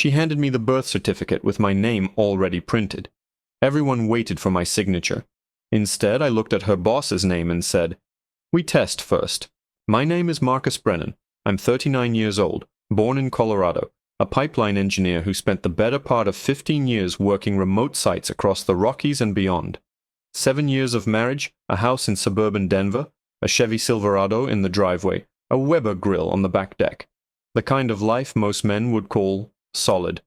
She handed me the birth certificate with my name already printed. Everyone waited for my signature. Instead, I looked at her boss's name and said, "We test first. My name is Marcus Brennan. I'm 39 years old, born in Colorado, a pipeline engineer who spent the better part of 15 years working remote sites across the Rockies and beyond. 7 years of marriage, a house in suburban Denver, a Chevy Silverado in the driveway, a Weber grill on the back deck. The kind of life most men would call solid.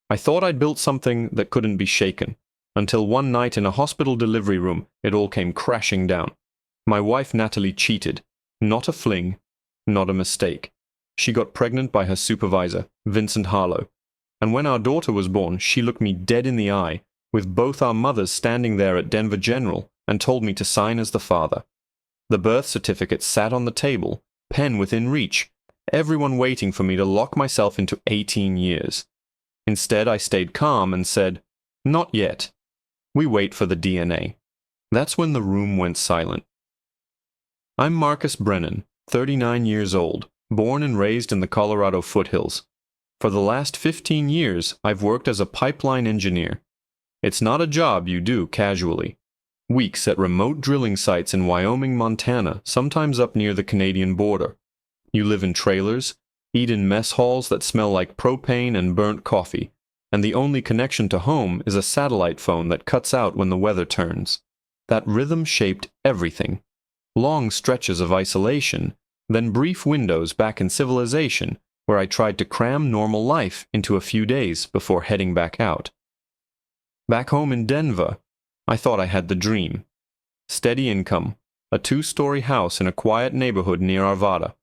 I thought I'd built something that couldn't be shaken, until one night in a hospital delivery room, it all came crashing down. My wife Natalie cheated. Not a fling, not a mistake. She got pregnant by her supervisor, Vincent Harlow. And when our daughter was born, she looked me dead in the eye, with both our mothers standing there at Denver General, and told me to sign as the father. The birth certificate sat on the table, pen within reach, everyone waiting for me to lock myself into 18 years. Instead, I stayed calm and said, "Not yet. We wait for the DNA." That's when the room went silent. I'm Marcus Brennan, 39 years old, born and raised in the Colorado foothills. For the last 15 years, I've worked as a pipeline engineer. It's not a job you do casually. Weeks at remote drilling sites in Wyoming, Montana, sometimes up near the Canadian border. You live in trailers, eat in mess halls that smell like propane and burnt coffee, and the only connection to home is a satellite phone that cuts out when the weather turns. That rhythm shaped everything. Long stretches of isolation, then brief windows back in civilization where I tried to cram normal life into a few days before heading back out. Back home in Denver, I thought I had the dream. Steady income, a 2-story house in a quiet neighborhood near Arvada.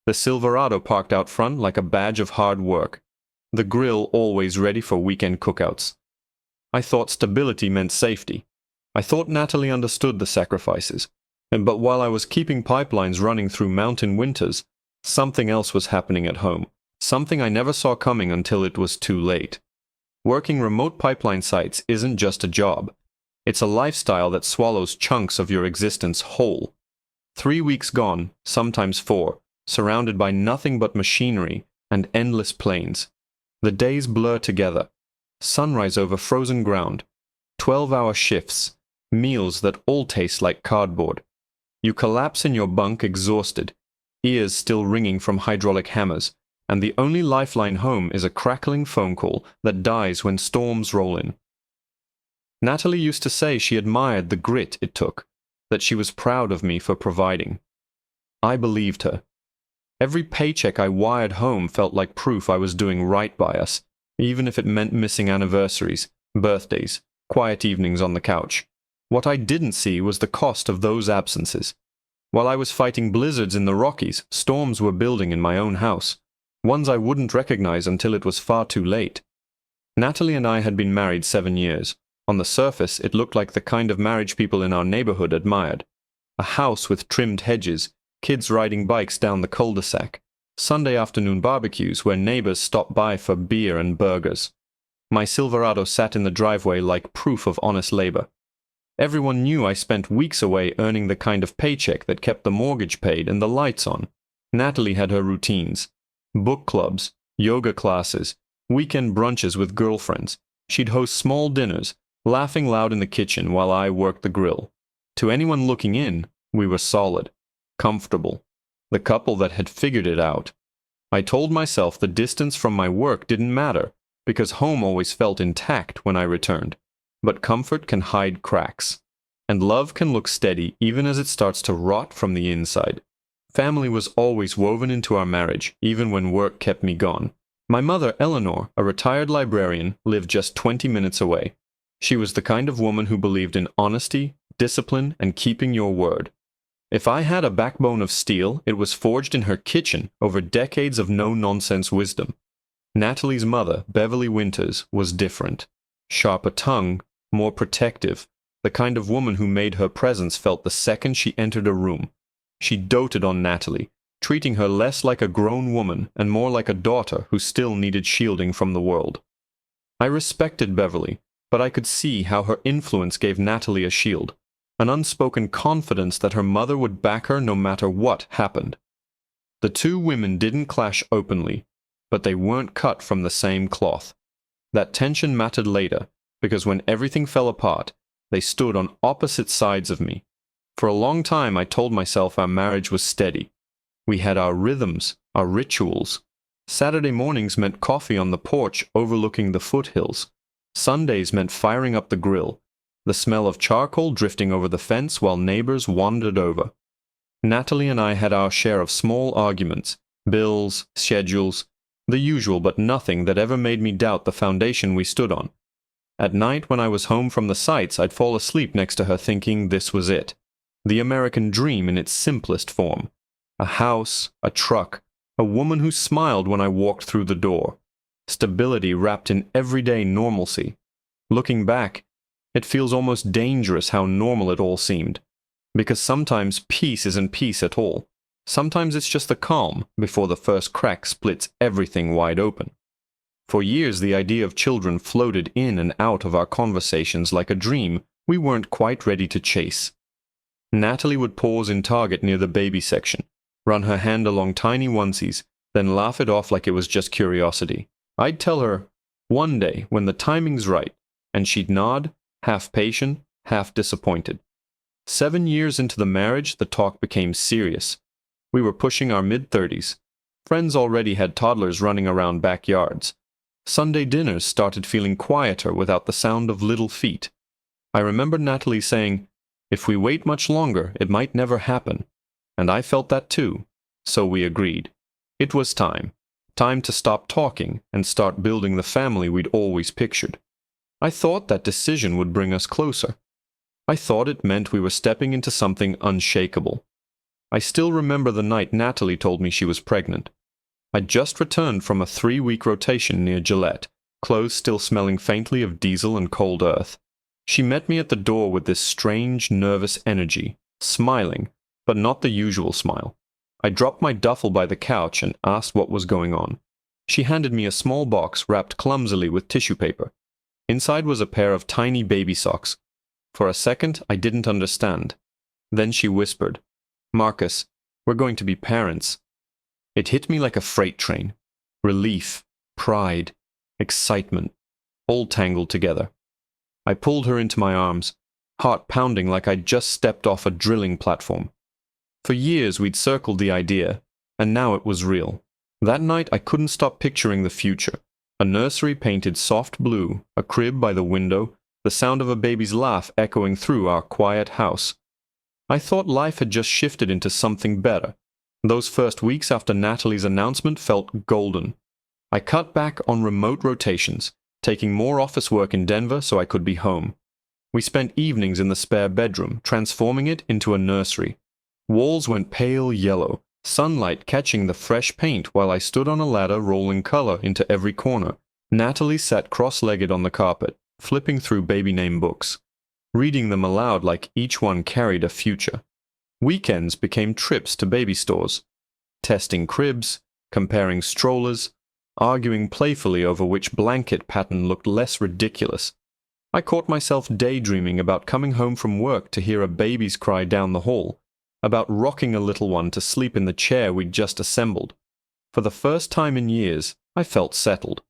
The Silverado parked out front like a badge of hard work. The grill always ready for weekend cookouts. I thought stability meant safety. I thought Natalie understood the sacrifices. But while I was keeping pipelines running through mountain winters, something else was happening at home, something I never saw coming until it was too late. Working remote pipeline sites isn't just a job. It's a lifestyle that swallows chunks of your existence whole. 3 weeks gone, sometimes 4, surrounded by nothing but machinery and endless plains. The days blur together. Sunrise over frozen ground. 12-hour shifts. Meals that all taste like cardboard. You collapse in your bunk exhausted, ears still ringing from hydraulic hammers, and the only lifeline home is a crackling phone call that dies when storms roll in. Natalie used to say she admired the grit it took, that she was proud of me for providing. I believed her. Every paycheck I wired home felt like proof I was doing right by us, even if it meant missing anniversaries, birthdays, quiet evenings on the couch. What I didn't see was the cost of those absences. While I was fighting blizzards in the Rockies, storms were building in my own house, ones I wouldn't recognize until it was far too late. Natalie and I had been married 7 years. On the surface, it looked like the kind of marriage people in our neighborhood admired. A house with trimmed hedges, kids riding bikes down the cul-de-sac, Sunday afternoon barbecues where neighbors stopped by for beer and burgers. My Silverado sat in the driveway like proof of honest labor. Everyone knew I spent weeks away earning the kind of paycheck that kept the mortgage paid and the lights on. Natalie had her routines. Book clubs, yoga classes, weekend brunches with girlfriends. She'd host small dinners, laughing loud in the kitchen while I worked the grill. To anyone looking in, we were solid, comfortable, the couple that had figured it out. I told myself the distance from my work didn't matter, because home always felt intact when I returned. But comfort can hide cracks, and love can look steady even as it starts to rot from the inside. Family was always woven into our marriage, even when work kept me gone. My mother, Eleanor, a retired librarian, lived just 20 minutes away. She was the kind of woman who believed in honesty, discipline, and keeping your word. If I had a backbone of steel, it was forged in her kitchen over decades of no-nonsense wisdom. Natalie's mother, Beverly Winters, was different. Sharper tongue, more protective, the kind of woman who made her presence felt the second she entered a room. She doted on Natalie, treating her less like a grown woman and more like a daughter who still needed shielding from the world. I respected Beverly, but I could see how her influence gave Natalie a shield, an unspoken confidence that her mother would back her no matter what happened. The two women didn't clash openly, but they weren't cut from the same cloth. That tension mattered later, because when everything fell apart, they stood on opposite sides of me. For a long time I told myself our marriage was steady. We had our rhythms, our rituals. Saturday mornings meant coffee on the porch overlooking the foothills. Sundays meant firing up the grill, the smell of charcoal drifting over the fence while neighbors wandered over. Natalie and I had our share of small arguments, bills, schedules, the usual, but nothing that ever made me doubt the foundation we stood on. At night when I was home from the sights, I'd fall asleep next to her thinking this was it. The American dream in its simplest form. A house, a truck, a woman who smiled when I walked through the door. Stability wrapped in everyday normalcy. Looking back, it feels almost dangerous how normal it all seemed. Because sometimes peace isn't peace at all. Sometimes it's just the calm before the first crack splits everything wide open. For years the idea of children floated in and out of our conversations like a dream we weren't quite ready to chase. Natalie would pause in Target near the baby section, run her hand along tiny onesies, then laugh it off like it was just curiosity. I'd tell her, one day, when the timing's right, and she'd nod, half patient, half disappointed. 7 years into the marriage, the talk became serious. We were pushing our mid-30s. Friends already had toddlers running around backyards. Sunday dinners started feeling quieter without the sound of little feet. I remember Natalie saying, if we wait much longer, it might never happen. And I felt that too, so we agreed. It was time. Time to stop talking and start building the family we'd always pictured. I thought that decision would bring us closer. I thought it meant we were stepping into something unshakable. I still remember the night Natalie told me she was pregnant. I'd just returned from a 3-week rotation near Gillette, clothes still smelling faintly of diesel and cold earth. She met me at the door with this strange, nervous energy, smiling, but not the usual smile. I dropped my duffel by the couch and asked what was going on. She handed me a small box wrapped clumsily with tissue paper. Inside was a pair of tiny baby socks. For a second, I didn't understand. Then she whispered, "Marcus, we're going to be parents." It hit me like a freight train. Relief, pride, excitement, all tangled together. I pulled her into my arms, heart pounding like I'd just stepped off a drilling platform. For years we'd circled the idea, and now it was real. That night I couldn't stop picturing the future. A nursery painted soft blue, a crib by the window, the sound of a baby's laugh echoing through our quiet house. I thought life had just shifted into something better. Those first weeks after Natalie's announcement felt golden. I cut back on remote rotations, taking more office work in Denver so I could be home. We spent evenings in the spare bedroom, transforming it into a nursery. Walls went pale yellow, sunlight catching the fresh paint while I stood on a ladder rolling color into every corner. Natalie sat cross-legged on the carpet, flipping through baby name books, reading them aloud like each one carried a future. Weekends became trips to baby stores, testing cribs, comparing strollers, arguing playfully over which blanket pattern looked less ridiculous. I caught myself daydreaming about coming home from work to hear a baby's cry down the hall, about rocking a little one to sleep in the chair we'd just assembled. For the first time in years, I felt settled.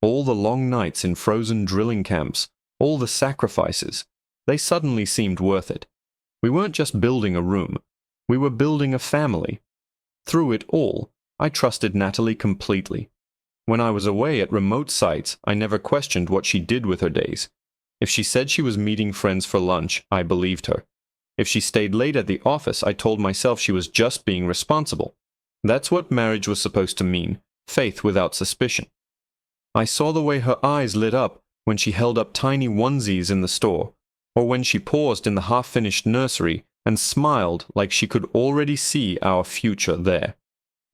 All the long nights in frozen drilling camps, all the sacrifices, they suddenly seemed worth it. We weren't just building a room, we were building a family. Through it all, I trusted Natalie completely. When I was away at remote sites, I never questioned what she did with her days. If she said she was meeting friends for lunch, I believed her. If she stayed late at the office, I told myself she was just being responsible. That's what marriage was supposed to mean, faith without suspicion. I saw the way her eyes lit up when she held up tiny onesies in the store, or when she paused in the half-finished nursery and smiled like she could already see our future there.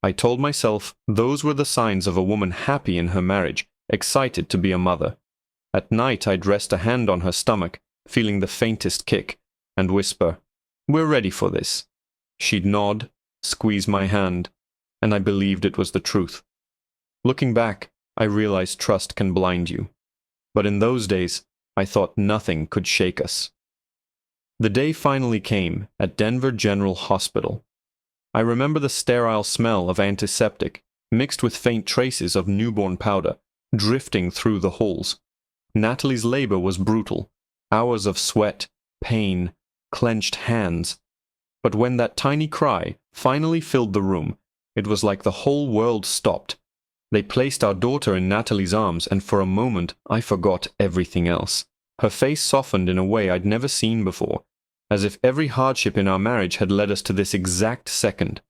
I told myself those were the signs of a woman happy in her marriage, excited to be a mother. At night I'd rest a hand on her stomach, feeling the faintest kick, and whisper, "We're ready for this." She'd nod, squeeze my hand, and I believed it was the truth. Looking back, I realized trust can blind you. But in those days, I thought nothing could shake us. The day finally came at Denver General Hospital. I remember the sterile smell of antiseptic, mixed with faint traces of newborn powder, drifting through the halls. Natalie's labor was brutal. Hours of sweat, pain, clenched hands. But when that tiny cry finally filled the room, it was like the whole world stopped. They placed our daughter in Natalie's arms, and for a moment I forgot everything else. Her face softened in a way I'd never seen before, as if every hardship in our marriage had led us to this exact second.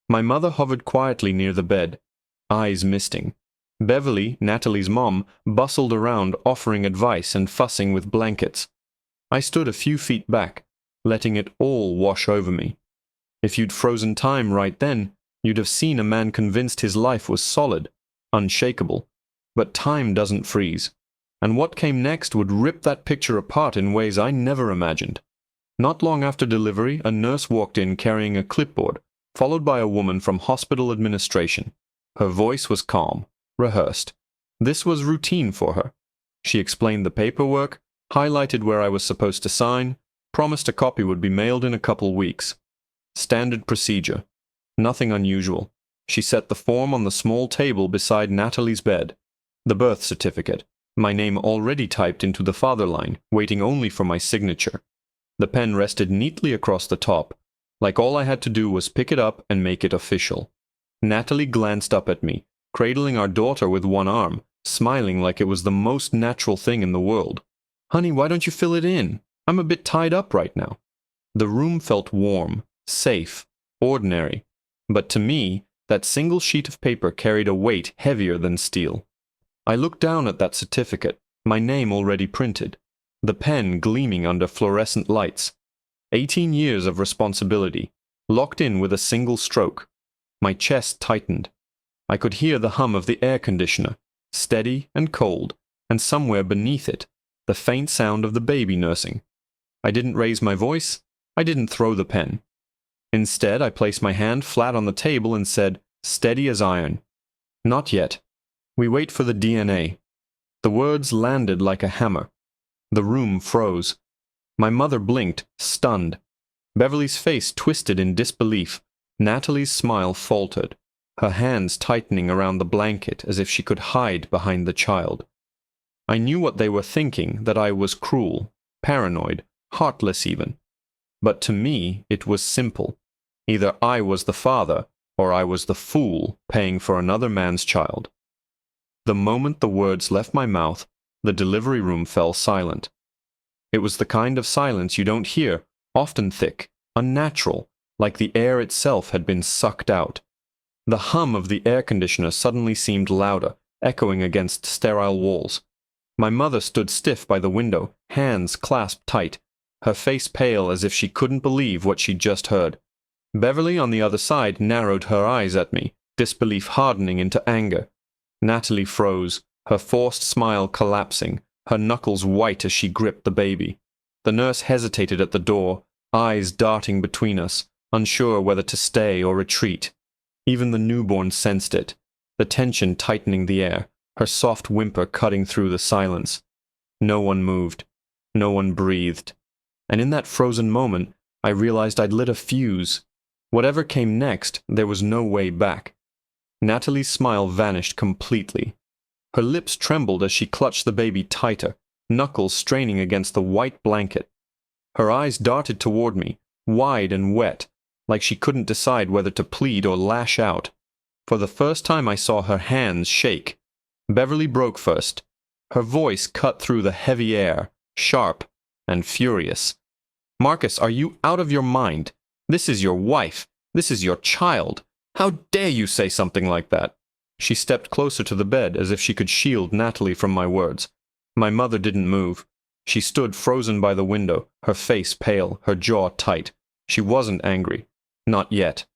My mother hovered quietly near the bed, eyes misting. Beverly, Natalie's mom, bustled around offering advice and fussing with blankets. I stood a few feet back, letting it all wash over me. If you'd frozen time right then, you'd have seen a man convinced his life was solid, unshakable. But time doesn't freeze, and what came next would rip that picture apart in ways I never imagined. Not long after delivery, a nurse walked in carrying a clipboard, followed by a woman from hospital administration. Her voice was calm, rehearsed. This was routine for her. She explained the paperwork, highlighted where I was supposed to sign, promised a copy would be mailed in a couple weeks. Standard procedure. Nothing unusual. She set the form on the small table beside Natalie's bed. The birth certificate, my name already typed into the father line, waiting only for my signature. The pen rested neatly across the top, like all I had to do was pick it up and make it official. Natalie glanced up at me, cradling our daughter with one arm, smiling like it was the most natural thing in the world. "Honey, why don't you fill it in? I'm a bit tied up right now." The room felt warm, safe, ordinary, but to me, that single sheet of paper carried a weight heavier than steel. I looked down at that certificate, my name already printed, the pen gleaming under fluorescent lights. 18 years of responsibility, locked in with a single stroke. My chest tightened. I could hear the hum of the air conditioner, steady and cold, and somewhere beneath it, the faint sound of the baby nursing. I didn't raise my voice. I didn't throw the pen. Instead, I placed my hand flat on the table and said, steady as iron, "Not yet. We wait for the DNA." The words landed like a hammer. The room froze. My mother blinked, stunned. Beverly's face twisted in disbelief. Natalie's smile faltered, her hands tightening around the blanket as if she could hide behind the child. I knew what they were thinking, that I was cruel, paranoid, heartless even. But to me, it was simple. Either I was the father, or I was the fool paying for another man's child. The moment the words left my mouth, the delivery room fell silent. It was the kind of silence you don't hear, often thick, unnatural, like the air itself had been sucked out. The hum of the air conditioner suddenly seemed louder, echoing against sterile walls. My mother stood stiff by the window, hands clasped tight, her face pale as if she couldn't believe what she'd just heard. Beverly on the other side narrowed her eyes at me, disbelief hardening into anger. Natalie froze, her forced smile collapsing, her knuckles white as she gripped the baby. The nurse hesitated at the door, eyes darting between us, unsure whether to stay or retreat. Even the newborn sensed it, the tension tightening the air, her soft whimper cutting through the silence. No one moved. No one breathed. And in that frozen moment, I realized I'd lit a fuse. Whatever came next, there was no way back. Natalie's smile vanished completely. Her lips trembled as she clutched the baby tighter, knuckles straining against the white blanket. Her eyes darted toward me, wide and wet, like she couldn't decide whether to plead or lash out. For the first time I saw her hands shake. Beverly broke first. Her voice cut through the heavy air, sharp and furious. "Marcus, are you out of your mind? This is your wife. This is your child. How dare you say something like that?" She stepped closer to the bed as if she could shield Natalie from my words. My mother didn't move. She stood frozen by the window, her face pale, her jaw tight. She wasn't angry. Not yet.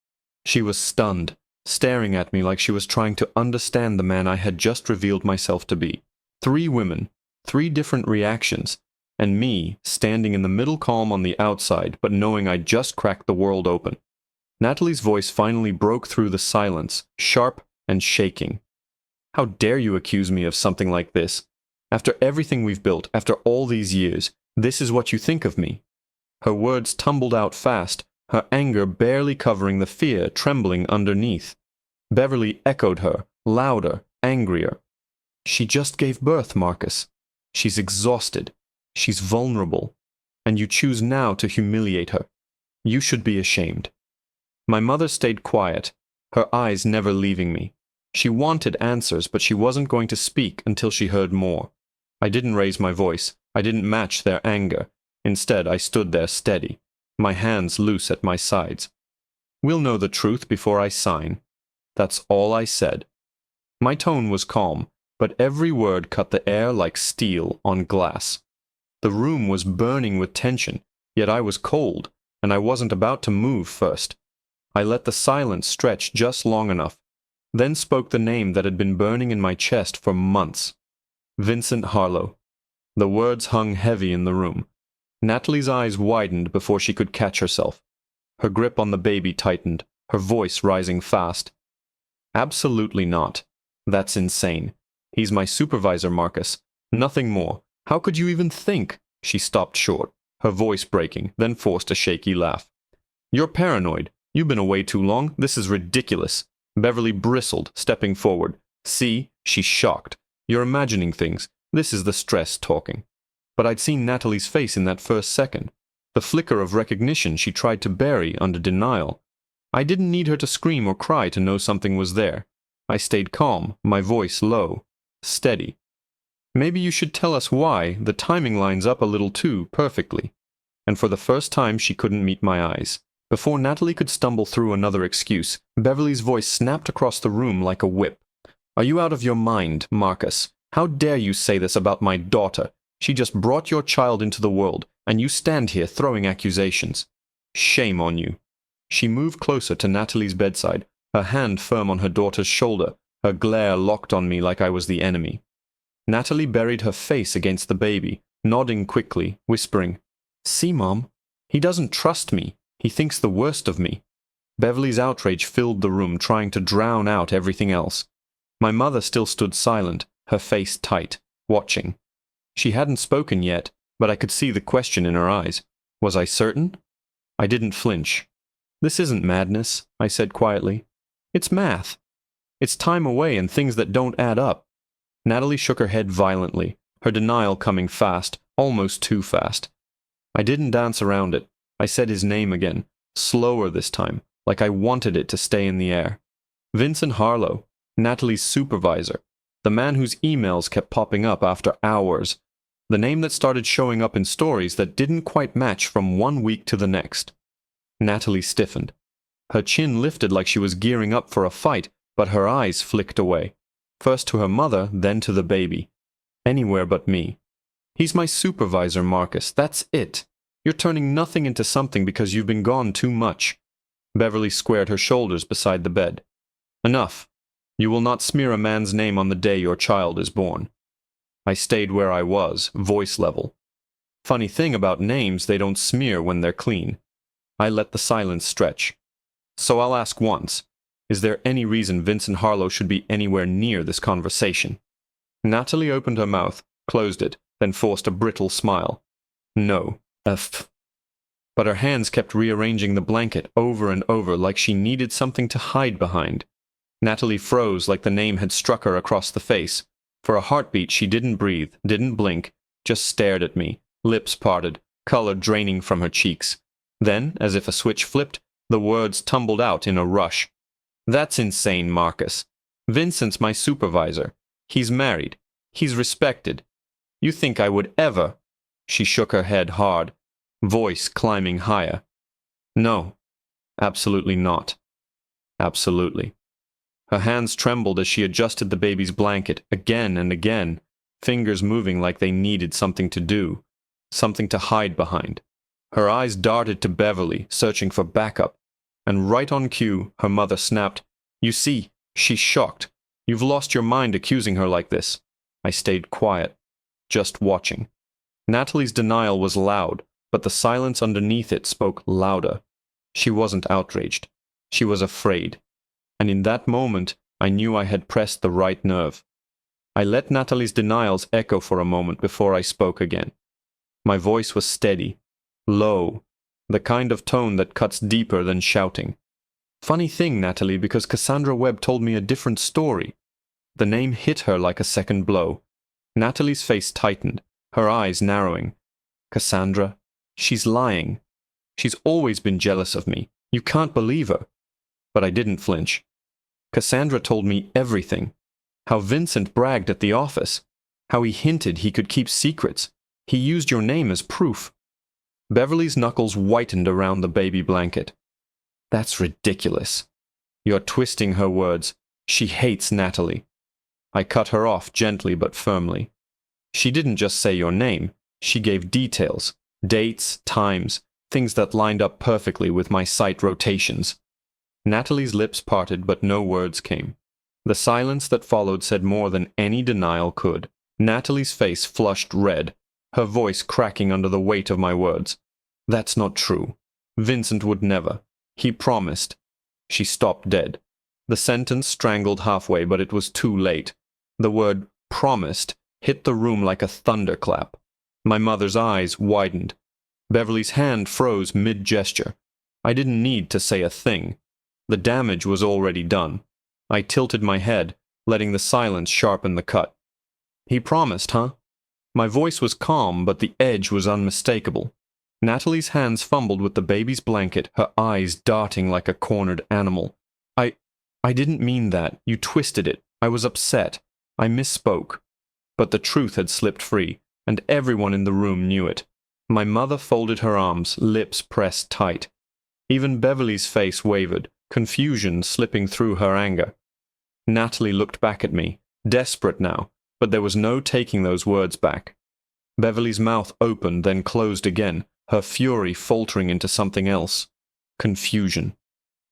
She was stunned, staring at me like she was trying to understand the man I had just revealed myself to be. 3 women, 3 different reactions, and me standing in the middle calm on the outside, but knowing I'd just cracked the world open. Natalie's voice finally broke through the silence, sharp and shaking. "How dare you accuse me of something like this? After everything we've built, after all these years, this is what you think of me?" Her words tumbled out fast, her anger barely covering the fear trembling underneath. Beverly echoed her, louder, angrier. She just gave birth, Marcus. She's exhausted. She's vulnerable. And you choose now to humiliate her. You should be ashamed. My mother stayed quiet, her eyes never leaving me. She wanted answers, but she wasn't going to speak until she heard more. I didn't raise my voice. I didn't match their anger. Instead, I stood there steady, my hands loose at my sides. We'll know the truth before I sign. That's all I said. My tone was calm, but every word cut the air like steel on glass. The room was burning with tension, yet I was cold, and I wasn't about to move first. I let the silence stretch just long enough, then spoke the name that had been burning in my chest for months. Vincent Harlow. The words hung heavy in the room. Natalie's eyes widened before she could catch herself. Her grip on the baby tightened, her voice rising fast. Absolutely not. That's insane. He's my supervisor, Marcus. Nothing more. How could you even think? She stopped short, her voice breaking, then forced a shaky laugh. You're paranoid. You've been away too long. This is ridiculous. Beverly bristled, stepping forward. See, she's shocked. You're imagining things. This is the stress talking. But I'd seen Natalie's face in that first second. The flicker of recognition she tried to bury under denial. I didn't need her to scream or cry to know something was there. I stayed calm, my voice low, steady. Maybe you should tell us why. The timing lines up a little too perfectly. And for the first time she couldn't meet my eyes. Before Natalie could stumble through another excuse, Beverly's voice snapped across the room like a whip. Are you out of your mind, Marcus? How dare you say this about my daughter? She just brought your child into the world, and you stand here throwing accusations. Shame on you. She moved closer to Natalie's bedside, her hand firm on her daughter's shoulder, her glare locked on me like I was the enemy. Natalie buried her face against the baby, nodding quickly, whispering, See, Mom, he doesn't trust me. He thinks the worst of me. Beverly's outrage filled the room, trying to drown out everything else. My mother still stood silent, her face tight, watching. She hadn't spoken yet, but I could see the question in her eyes. Was I certain? I didn't flinch. This isn't madness, I said quietly. It's math. It's time away and things that don't add up. Natalie shook her head violently, her denial coming fast, almost too fast. I didn't dance around it. I said his name again, slower this time, like I wanted it to stay in the air. Vincent Harlow, Natalie's supervisor, the man whose emails kept popping up after hours, the name that started showing up in stories that didn't quite match from one week to the next. Natalie stiffened. Her chin lifted like she was gearing up for a fight, but her eyes flicked away, first to her mother, then to the baby. Anywhere but me. He's my supervisor, Marcus, that's it. You're turning nothing into something because you've been gone too much. Beverly squared her shoulders beside the bed. Enough. You will not smear a man's name on the day your child is born. I stayed where I was, voice level. Funny thing about names, they don't smear when they're clean. I let the silence stretch. So I'll ask once, is there any reason Vincent Harlow should be anywhere near this conversation? Natalie opened her mouth, closed it, then forced a brittle smile. No. But her hands kept rearranging the blanket over and over like she needed something to hide behind. Natalie froze like the name had struck her across the face. For a heartbeat she didn't breathe, didn't blink, just stared at me, lips parted, color draining from her cheeks. Then, as if a switch flipped, the words tumbled out in a rush. That's insane, Marcus. Vincent's my supervisor. He's married. He's respected. You think I would ever... She shook her head hard, voice climbing higher. No, absolutely not. Absolutely. Her hands trembled as she adjusted the baby's blanket again and again, fingers moving like they needed something to do, something to hide behind. Her eyes darted to Beverly, searching for backup, and right on cue, her mother snapped, You see, she's shocked. You've lost your mind accusing her like this. I stayed quiet, just watching. Natalie's denial was loud, but the silence underneath it spoke louder. She wasn't outraged. She was afraid. And in that moment, I knew I had pressed the right nerve. I let Natalie's denials echo for a moment before I spoke again. My voice was steady, low, the kind of tone that cuts deeper than shouting. Funny thing, Natalie, because Cassandra Webb told me a different story. The name hit her like a second blow. Natalie's face tightened, her eyes narrowing. Cassandra, she's lying. She's always been jealous of me. You can't believe her. But I didn't flinch. Cassandra told me everything. How Vincent bragged at the office. How he hinted he could keep secrets. He used your name as proof. Beverly's knuckles whitened around the baby blanket. That's ridiculous. You're twisting her words. She hates Natalie. I cut her off gently but firmly. She didn't just say your name. She gave details, dates, times, things that lined up perfectly with my site rotations. Natalie's lips parted, but no words came. The silence that followed said more than any denial could. Natalie's face flushed red, her voice cracking under the weight of my words. That's not true. Vincent would never. He promised. She stopped dead. The sentence strangled halfway, but it was too late. The word promised hit the room like a thunderclap. My mother's eyes widened. Beverly's hand froze mid-gesture. I didn't need to say a thing. The damage was already done. I tilted my head, letting the silence sharpen the cut. He promised, huh? My voice was calm, but the edge was unmistakable. Natalie's hands fumbled with the baby's blanket, her eyes darting like a cornered animal. I didn't mean that. You twisted it. I was upset. I misspoke. But the truth had slipped free, and everyone in the room knew it. My mother folded her arms, lips pressed tight. Even Beverly's face wavered, confusion slipping through her anger. Natalie looked back at me, desperate now, but there was no taking those words back. Beverly's mouth opened, then closed again, her fury faltering into something else. Confusion.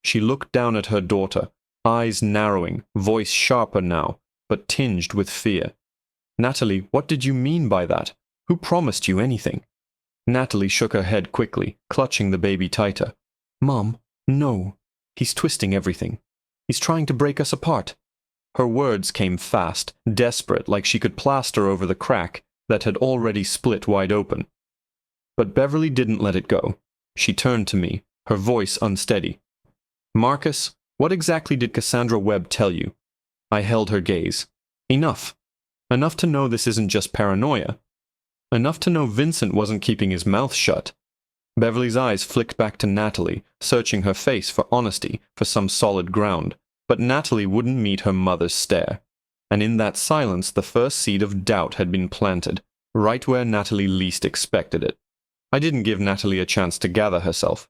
She looked down at her daughter, eyes narrowing, voice sharper now, but tinged with fear. Natalie, what did you mean by that? Who promised you anything? Natalie shook her head quickly, clutching the baby tighter. Mom, no. He's twisting everything. He's trying to break us apart. Her words came fast, desperate, like she could plaster over the crack that had already split wide open. But Beverly didn't let it go. She turned to me, her voice unsteady. Marcus, what exactly did Cassandra Webb tell you? I held her gaze. Enough. Enough to know this isn't just paranoia. Enough to know Vincent wasn't keeping his mouth shut. Beverly's eyes flicked back to Natalie, searching her face for honesty, for some solid ground. But Natalie wouldn't meet her mother's stare. And in that silence, the first seed of doubt had been planted, right where Natalie least expected it. I didn't give Natalie a chance to gather herself.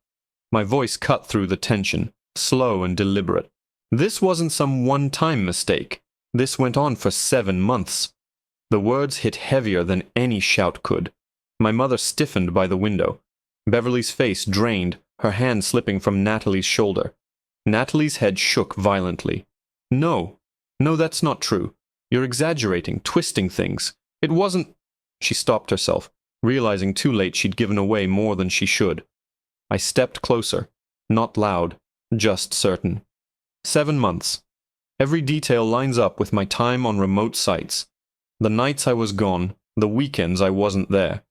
My voice cut through the tension, slow and deliberate. This wasn't some one-time mistake. This went on for 7 months. The words hit heavier than any shout could. My mother stiffened by the window. Beverly's face drained, her hand slipping from Natalie's shoulder. Natalie's head shook violently. No, that's not true. You're exaggerating, twisting things. It wasn't... She stopped herself, realizing too late she'd given away more than she should. I stepped closer, not loud, just certain. 7 months. Every detail lines up with my time on remote sites. The nights I was gone, the weekends I wasn't there.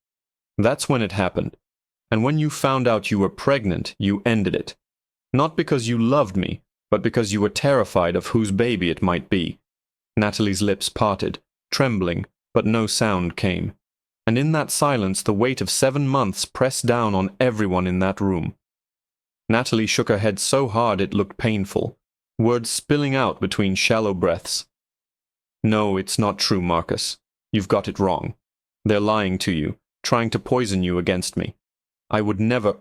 That's when it happened. And when you found out you were pregnant, you ended it. Not because you loved me, but because you were terrified of whose baby it might be. Natalie's lips parted, trembling, but no sound came. And in that silence, the weight of 7 months pressed down on everyone in that room. Natalie shook her head so hard it looked painful, words spilling out between shallow breaths. No, it's not true, Marcus. You've got it wrong. They're lying to you, trying to poison you against me. I would never...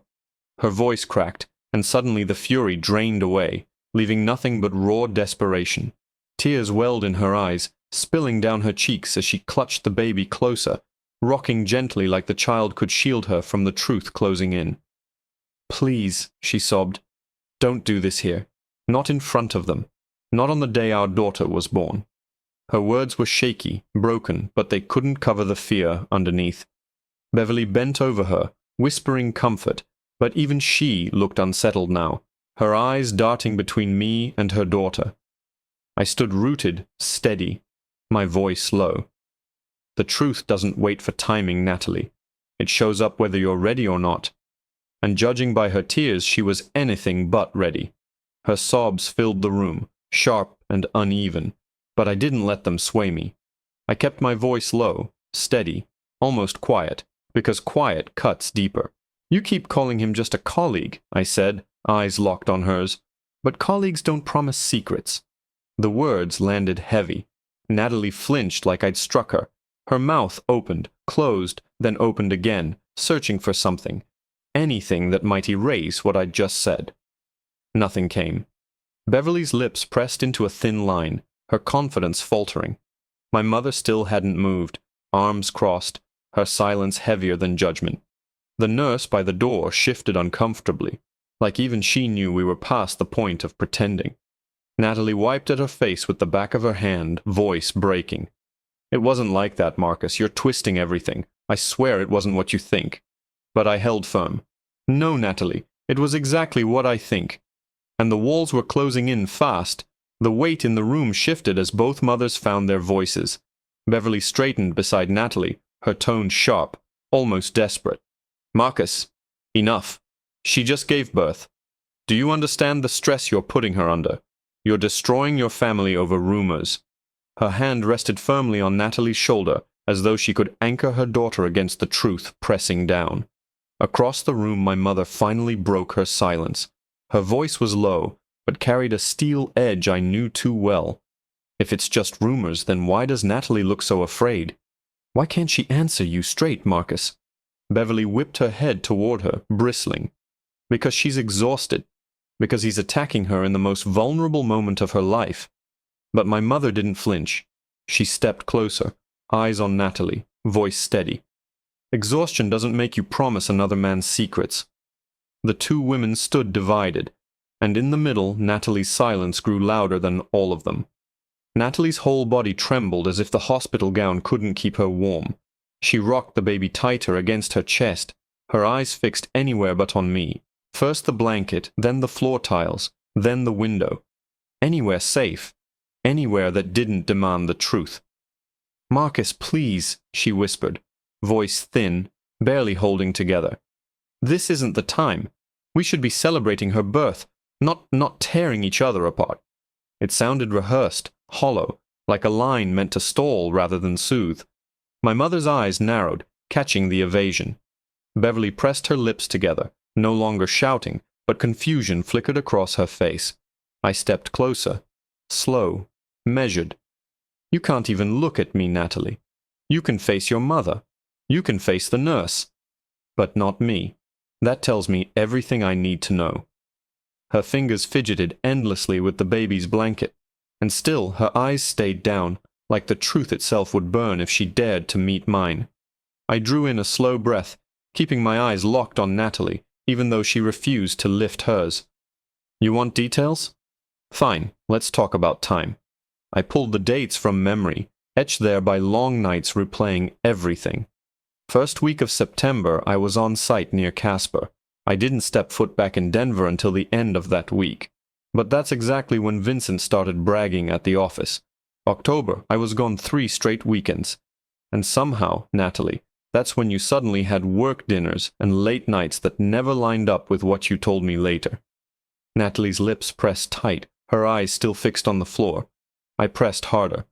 Her voice cracked, and suddenly the fury drained away, leaving nothing but raw desperation. Tears welled in her eyes, spilling down her cheeks as she clutched the baby closer, rocking gently like the child could shield her from the truth closing in. Please, she sobbed, don't do this here. Not in front of them. Not on the day our daughter was born. Her words were shaky, broken, but they couldn't cover the fear underneath. Beverly bent over her, whispering comfort, but even she looked unsettled now, her eyes darting between me and her daughter. I stood rooted, steady, my voice low. The truth doesn't wait for timing, Natalie. It shows up whether you're ready or not. And judging by her tears, she was anything but ready. Her sobs filled the room, sharp and uneven, But I didn't let them sway me. I kept my voice low, steady, almost quiet, because quiet cuts deeper. You keep calling him just a colleague, I said, eyes locked on hers. But colleagues don't promise secrets. The words landed heavy. Natalie flinched like I'd struck her. Her mouth opened, closed, then opened again, searching for something. Anything that might erase what I'd just said. Nothing came. Beverly's lips pressed into a thin line, her confidence faltering. My mother still hadn't moved, arms crossed, her silence heavier than judgment. The nurse by the door shifted uncomfortably, like even she knew we were past the point of pretending. Natalie wiped at her face with the back of her hand, voice breaking. It wasn't like that, Marcus. You're twisting everything. I swear it wasn't what you think. But I held firm. No, Natalie, it was exactly what I think. And the walls were closing in fast. The weight in the room shifted as both mothers found their voices. Beverly straightened beside Natalie, her tone sharp, almost desperate. Marcus, enough. She just gave birth. Do you understand the stress you're putting her under? You're destroying your family over rumors. Her hand rested firmly on Natalie's shoulder, as though she could anchor her daughter against the truth pressing down. Across the room, my mother finally broke her silence. Her voice was low, but carried a steel edge I knew too well. If it's just rumors, then why does Natalie look so afraid? Why can't she answer you straight, Marcus? Beverly whipped her head toward her, bristling. Because she's exhausted. Because he's attacking her in the most vulnerable moment of her life. But my mother didn't flinch. She stepped closer, eyes on Natalie, voice steady. Exhaustion doesn't make you promise another man's secrets. The two women stood divided, and in the middle, Natalie's silence grew louder than all of them. Natalie's whole body trembled as if the hospital gown couldn't keep her warm. She rocked the baby tighter against her chest, her eyes fixed anywhere but on me. First the blanket, then the floor tiles, then the window. Anywhere safe. Anywhere that didn't demand the truth. Marcus, please, she whispered, voice thin, barely holding together. This isn't the time. We should be celebrating her birth, not tearing each other apart. It sounded rehearsed, hollow, like a line meant to stall rather than soothe. My mother's eyes narrowed, catching the evasion. Beverly pressed her lips together, no longer shouting, but confusion flickered across her face. I stepped closer, slow, measured. You can't even look at me, Natalie. You can face your mother. You can face the nurse. But not me. That tells me everything I need to know. Her fingers fidgeted endlessly with the baby's blanket, and still her eyes stayed down, like the truth itself would burn if she dared to meet mine. I drew in a slow breath, keeping my eyes locked on Natalie, even though she refused to lift hers. You want details? Fine, let's talk about time. I pulled the dates from memory, etched there by long nights replaying everything. First week of September, I was on site near Casper. I didn't step foot back in Denver until the end of that week. But that's exactly when Vincent started bragging at the office. October, I was gone 3 straight weekends. And somehow, Natalie, that's when you suddenly had work dinners and late nights that never lined up with what you told me later. Natalie's lips pressed tight, her eyes still fixed on the floor. I pressed harder.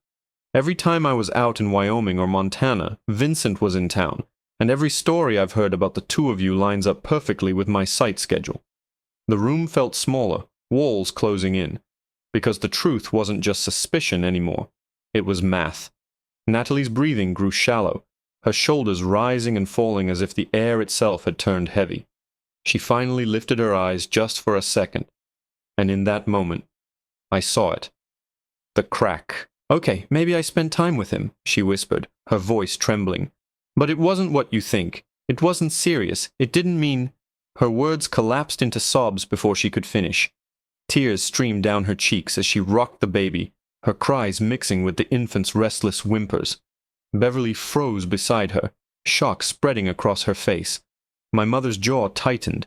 Every time I was out in Wyoming or Montana, Vincent was in town, and every story I've heard about the two of you lines up perfectly with my site schedule. The room felt smaller, walls closing in, because the truth wasn't just suspicion anymore. It was math. Natalie's breathing grew shallow, her shoulders rising and falling as if the air itself had turned heavy. She finally lifted her eyes just for a second, and in that moment, I saw it. The crack. Okay, maybe I spent time with him, she whispered, her voice trembling. But it wasn't what you think. It wasn't serious. It didn't mean... Her words collapsed into sobs before she could finish. Tears streamed down her cheeks as she rocked the baby, her cries mixing with the infant's restless whimpers. Beverly froze beside her, shock spreading across her face. My mother's jaw tightened,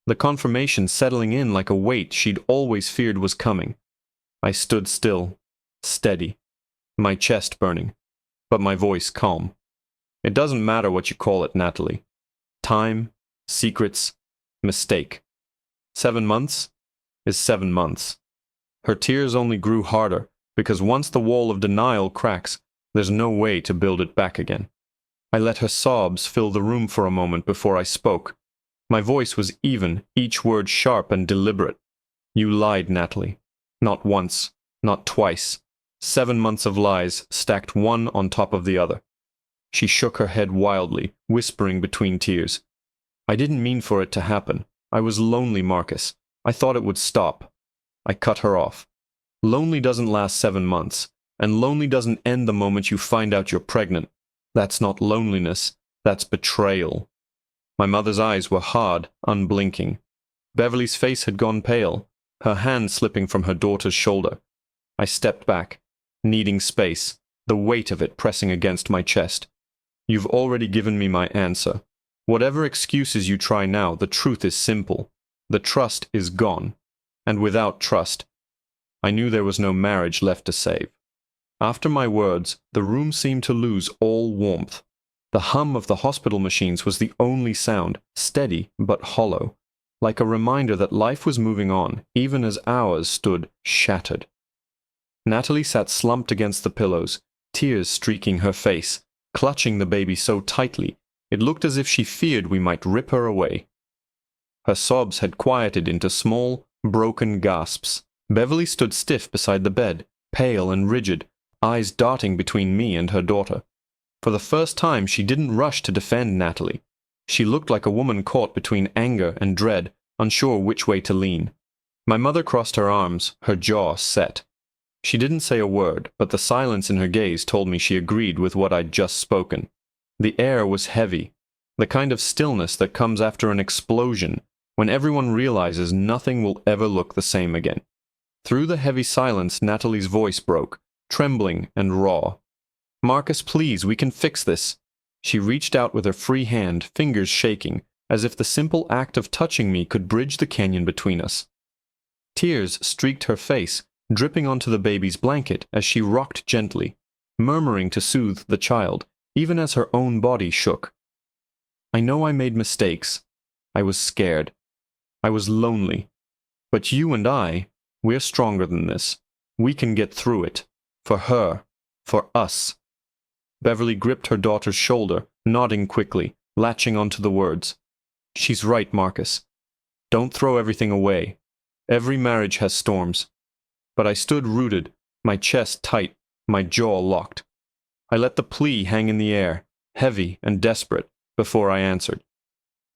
the confirmation settling in like a weight she'd always feared was coming. I stood still, steady, my chest burning, but my voice calm. It doesn't matter what you call it, Natalie. Time, secrets, mistake. 7 months is 7 months. Her tears only grew harder, because once the wall of denial cracks, there's no way to build it back again. I let her sobs fill the room for a moment before I spoke. My voice was even, each word sharp and deliberate. You lied, Natalie. Not once, not twice. 7 months of lies stacked one on top of the other. She shook her head wildly, whispering between tears. I didn't mean for it to happen. I was lonely, Marcus. I thought it would stop. I cut her off. Lonely doesn't last 7 months, and lonely doesn't end the moment you find out you're pregnant. That's not loneliness, that's betrayal. My mother's eyes were hard, unblinking. Beverly's face had gone pale, her hand slipping from her daughter's shoulder. I stepped back, needing space, the weight of it pressing against my chest. You've already given me my answer. Whatever excuses you try now, the truth is simple. The trust is gone. And without trust, I knew there was no marriage left to save. After my words, the room seemed to lose all warmth. The hum of the hospital machines was the only sound, steady but hollow, like a reminder that life was moving on, even as ours stood shattered. Natalie sat slumped against the pillows, tears streaking her face, clutching the baby so tightly, it looked as if she feared we might rip her away. Her sobs had quieted into small, broken gasps. Beverly stood stiff beside the bed, pale and rigid, eyes darting between me and her daughter. For the first time, she didn't rush to defend Natalie. She looked like a woman caught between anger and dread, unsure which way to lean. My mother crossed her arms, her jaw set. She didn't say a word, but the silence in her gaze told me she agreed with what I'd just spoken. The air was heavy, the kind of stillness that comes after an explosion, when everyone realizes nothing will ever look the same again. Through the heavy silence, Natalie's voice broke, trembling and raw. Marcus, please, we can fix this. She reached out with her free hand, fingers shaking, as if the simple act of touching me could bridge the canyon between us. Tears streaked her face, dripping onto the baby's blanket as she rocked gently, murmuring to soothe the child, even as her own body shook. I know I made mistakes. I was scared. I was lonely. But you and I, we're stronger than this. We can get through it. For her. For us. Beverly gripped her daughter's shoulder, nodding quickly, latching onto the words. She's right, Marcus. Don't throw everything away. Every marriage has storms. But I stood rooted, my chest tight, my jaw locked. I let the plea hang in the air, heavy and desperate, before I answered.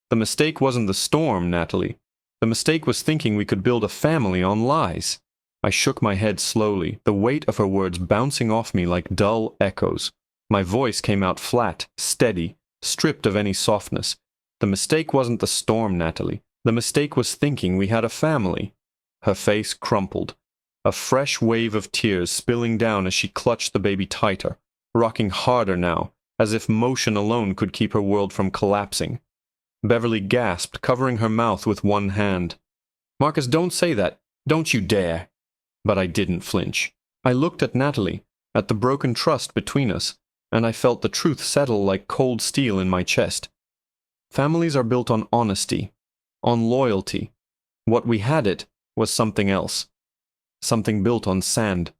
The mistake wasn't the storm, Natalie. The mistake was thinking we could build a family on lies. I shook my head slowly, the weight of her words bouncing off me like dull echoes. My voice came out flat, steady, stripped of any softness. The mistake wasn't the storm, Natalie. The mistake was thinking we had a family. Her face crumpled, a fresh wave of tears spilling down as she clutched the baby tighter, rocking harder now, as if motion alone could keep her world from collapsing. Beverly gasped, covering her mouth with one hand. Marcus, don't say that. Don't you dare. But I didn't flinch. I looked at Natalie, at the broken trust between us, and I felt the truth settle like cold steel in my chest. Families are built on honesty, on loyalty. What we had it was something else. Something built on sand.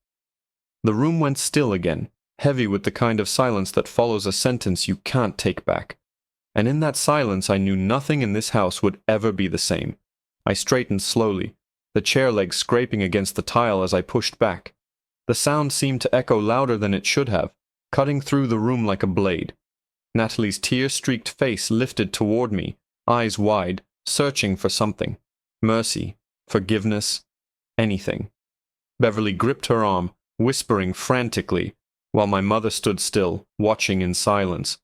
The room went still again, heavy with the kind of silence that follows a sentence you can't take back. And in that silence I knew nothing in this house would ever be the same. I straightened slowly, the chair legs scraping against the tile as I pushed back. The sound seemed to echo louder than it should have, cutting through the room like a blade. Natalie's tear-streaked face lifted toward me, eyes wide, searching for something. Mercy, forgiveness, anything. Beverly gripped her arm, whispering frantically, while my mother stood still, watching in silence.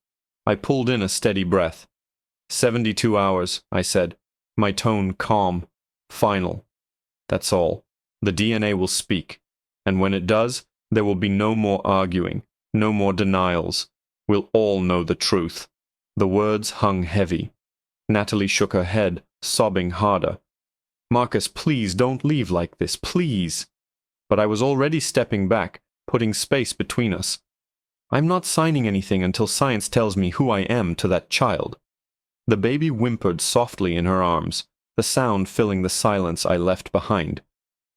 I pulled in a steady breath. 72 hours, I said, my tone calm, final. That's all. The DNA will speak. And when it does, there will be no more arguing, no more denials. We'll all know the truth. The words hung heavy. Natalie shook her head, sobbing harder. Marcus, please don't leave like this, please. But I was already stepping back, putting space between us. I'm not signing anything until science tells me who I am to that child. The baby whimpered softly in her arms, the sound filling the silence I left behind.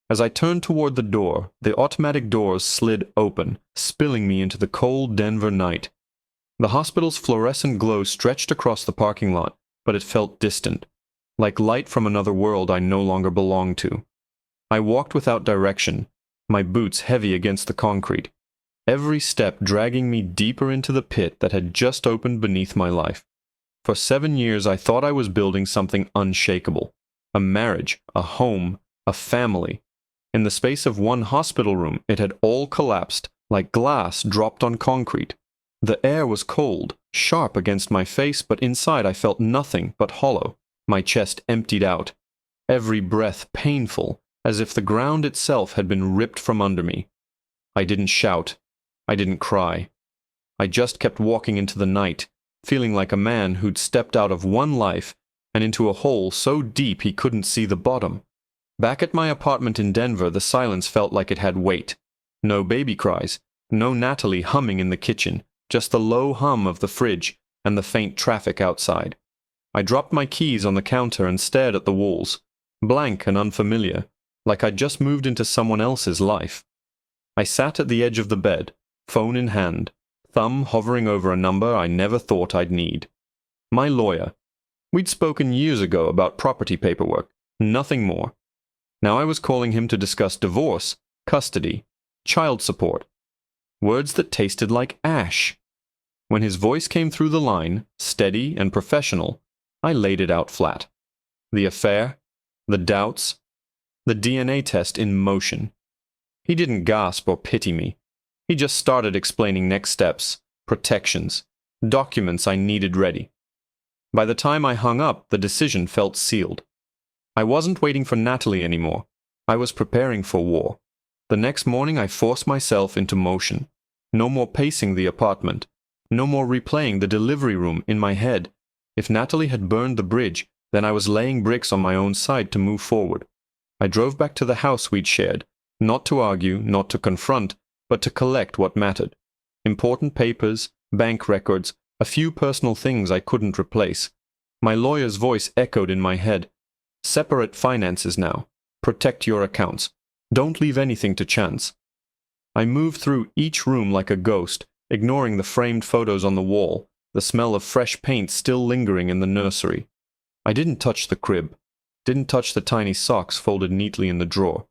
As I turned toward the door, the automatic doors slid open, spilling me into the cold Denver night. The hospital's fluorescent glow stretched across the parking lot, but it felt distant, like light from another world I no longer belonged to. I walked without direction, my boots heavy against the concrete, every step dragging me deeper into the pit that had just opened beneath my life. For 7 years I thought I was building something unshakable, a marriage, a home, a family. In the space of one hospital room, it had all collapsed, like glass dropped on concrete. The air was cold, sharp against my face, but inside I felt nothing but hollow. My chest emptied out, every breath painful, as if the ground itself had been ripped from under me. I didn't shout. I didn't cry. I just kept walking into the night, feeling like a man who'd stepped out of one life and into a hole so deep he couldn't see the bottom. Back at my apartment in Denver, the silence felt like it had weight. No baby cries, no Natalie humming in the kitchen, just the low hum of the fridge and the faint traffic outside. I dropped my keys on the counter and stared at the walls, blank and unfamiliar, like I'd just moved into someone else's life. I sat at the edge of the bed, phone in hand, thumb hovering over a number I never thought I'd need. My lawyer. We'd spoken years ago about property paperwork, nothing more. Now I was calling him to discuss divorce, custody, child support. Words that tasted like ash. When his voice came through the line, steady and professional, I laid it out flat. The affair, the doubts, the DNA test in motion. He didn't gasp or pity me. He just started explaining next steps, protections, documents I needed ready. By the time I hung up, the decision felt sealed. I wasn't waiting for Natalie anymore. I was preparing for war. The next morning I forced myself into motion. No more pacing the apartment. No more replaying the delivery room in my head. If Natalie had burned the bridge, then I was laying bricks on my own side to move forward. I drove back to the house we'd shared, not to argue, not to confront, but to collect what mattered. Important papers, bank records, a few personal things I couldn't replace. My lawyer's voice echoed in my head. Separate finances now. Protect your accounts. Don't leave anything to chance. I moved through each room like a ghost, ignoring the framed photos on the wall, the smell of fresh paint still lingering in the nursery. I didn't touch the crib. Didn't touch the tiny socks folded neatly in the drawer.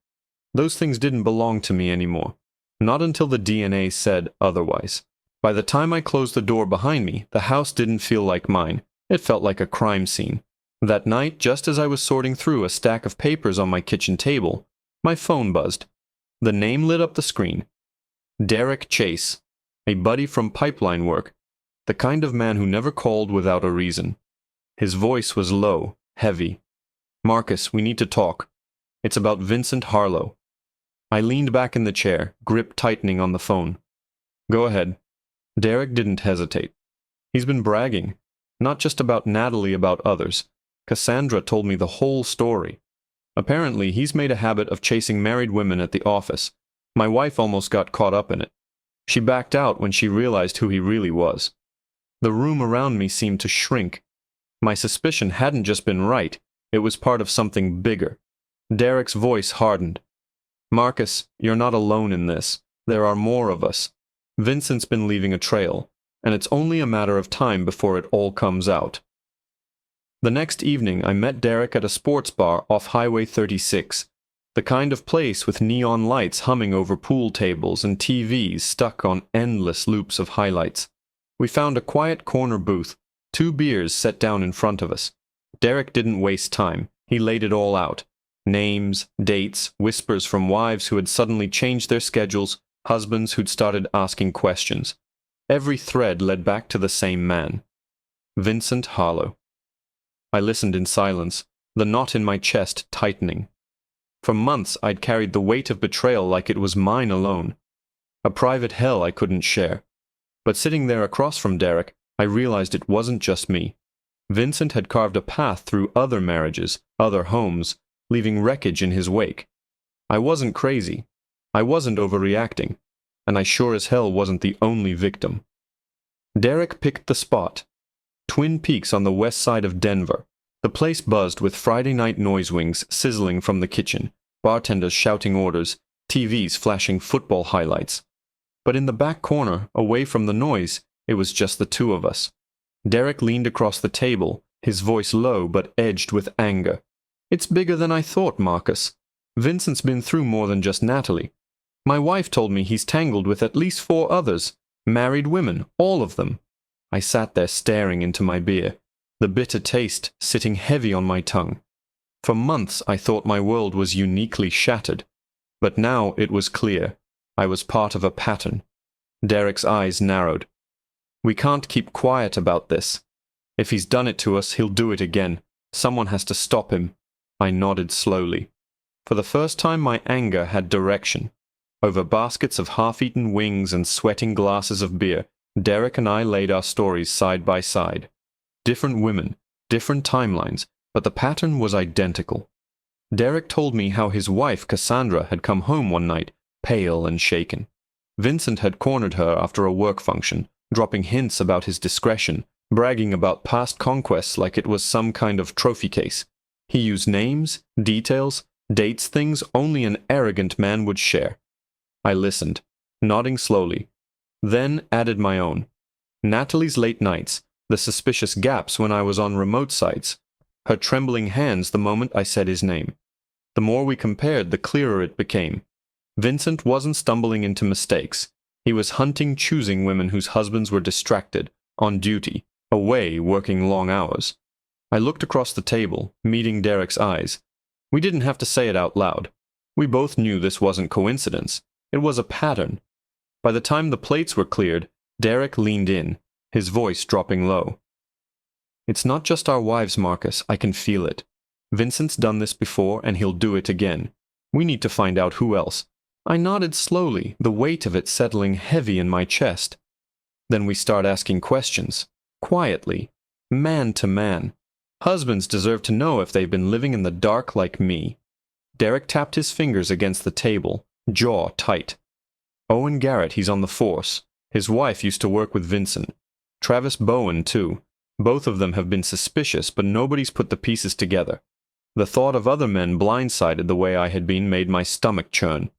Those things didn't belong to me anymore. Not until the DNA said otherwise. By the time I closed the door behind me, the house didn't feel like mine. It felt like a crime scene. That night, just as I was sorting through a stack of papers on my kitchen table, my phone buzzed. The name lit up the screen. Derek Chase, a buddy from pipeline work, the kind of man who never called without a reason. His voice was low, heavy. "Marcus, we need to talk. It's about Vincent Harlow." I leaned back in the chair, grip tightening on the phone. "Go ahead." Derek didn't hesitate. He's been bragging, not just about Natalie, about others. Cassandra told me the whole story. Apparently, he's made a habit of chasing married women at the office. My wife almost got caught up in it. She backed out when she realized who he really was. The room around me seemed to shrink. My suspicion hadn't just been right, it was part of something bigger. Derek's voice hardened. "Marcus, you're not alone in this. There are more of us. Vincent's been leaving a trail, and it's only a matter of time before it all comes out." The next evening, I met Derek at a sports bar off Highway 36, the kind of place with neon lights humming over pool tables and TVs stuck on endless loops of highlights. We found a quiet corner booth, 2 beers set down in front of us. Derek didn't waste time. He laid it all out. Names, dates, whispers from wives who had suddenly changed their schedules, husbands who'd started asking questions. Every thread led back to the same man. Vincent Harlow. I listened in silence, the knot in my chest tightening. For months I'd carried the weight of betrayal like it was mine alone. A private hell I couldn't share. But sitting there across from Derek, I realized it wasn't just me. Vincent had carved a path through other marriages, other homes, leaving wreckage in his wake. I wasn't crazy. I wasn't overreacting. And I sure as hell wasn't the only victim. Derek picked the spot. Twin Peaks on the west side of Denver. The place buzzed with Friday night noise wings sizzling from the kitchen, bartenders shouting orders, TVs flashing football highlights. But in the back corner, away from the noise, it was just the two of us. Derek leaned across the table, his voice low but edged with anger. "It's bigger than I thought, Marcus. Vincent's been through more than just Natalie. My wife told me he's tangled with at least 4 others, married women, all of them." I sat there staring into my beer, the bitter taste sitting heavy on my tongue. For months I thought my world was uniquely shattered, but now it was clear. I was part of a pattern. Derek's eyes narrowed. "We can't keep quiet about this. If he's done it to us, he'll do it again. Someone has to stop him." I nodded slowly. For the first time, my anger had direction. Over baskets of half-eaten wings and sweating glasses of beer, Derek and I laid our stories side by side. Different women, different timelines, but the pattern was identical. Derek told me how his wife, Cassandra, had come home one night, pale and shaken. Vincent had cornered her after a work function, dropping hints about his discretion, bragging about past conquests like it was some kind of trophy case. He used names, details, dates, things only an arrogant man would share. I listened, nodding slowly, then added my own. Natalie's late nights, the suspicious gaps when I was on remote sites, her trembling hands the moment I said his name. The more we compared, the clearer it became. Vincent wasn't stumbling into mistakes. He was hunting, choosing women whose husbands were distracted, on duty, away working long hours. I looked across the table, meeting Derek's eyes. We didn't have to say it out loud. We both knew this wasn't coincidence. It was a pattern. By the time the plates were cleared, Derek leaned in, his voice dropping low. "It's not just our wives, Marcus. I can feel it. Vincent's done this before, and he'll do it again. We need to find out who else." I nodded slowly, the weight of it settling heavy in my chest. Then we start asking questions, quietly, man to man. Husbands deserve to know if they've been living in the dark like me. Derek tapped his fingers against the table, jaw tight. "Owen Garrett, he's on the force. His wife used to work with Vincent. Travis Bowen, too. Both of them have been suspicious, but nobody's put the pieces together. The thought of other men blindsided the way I had been made my stomach churn.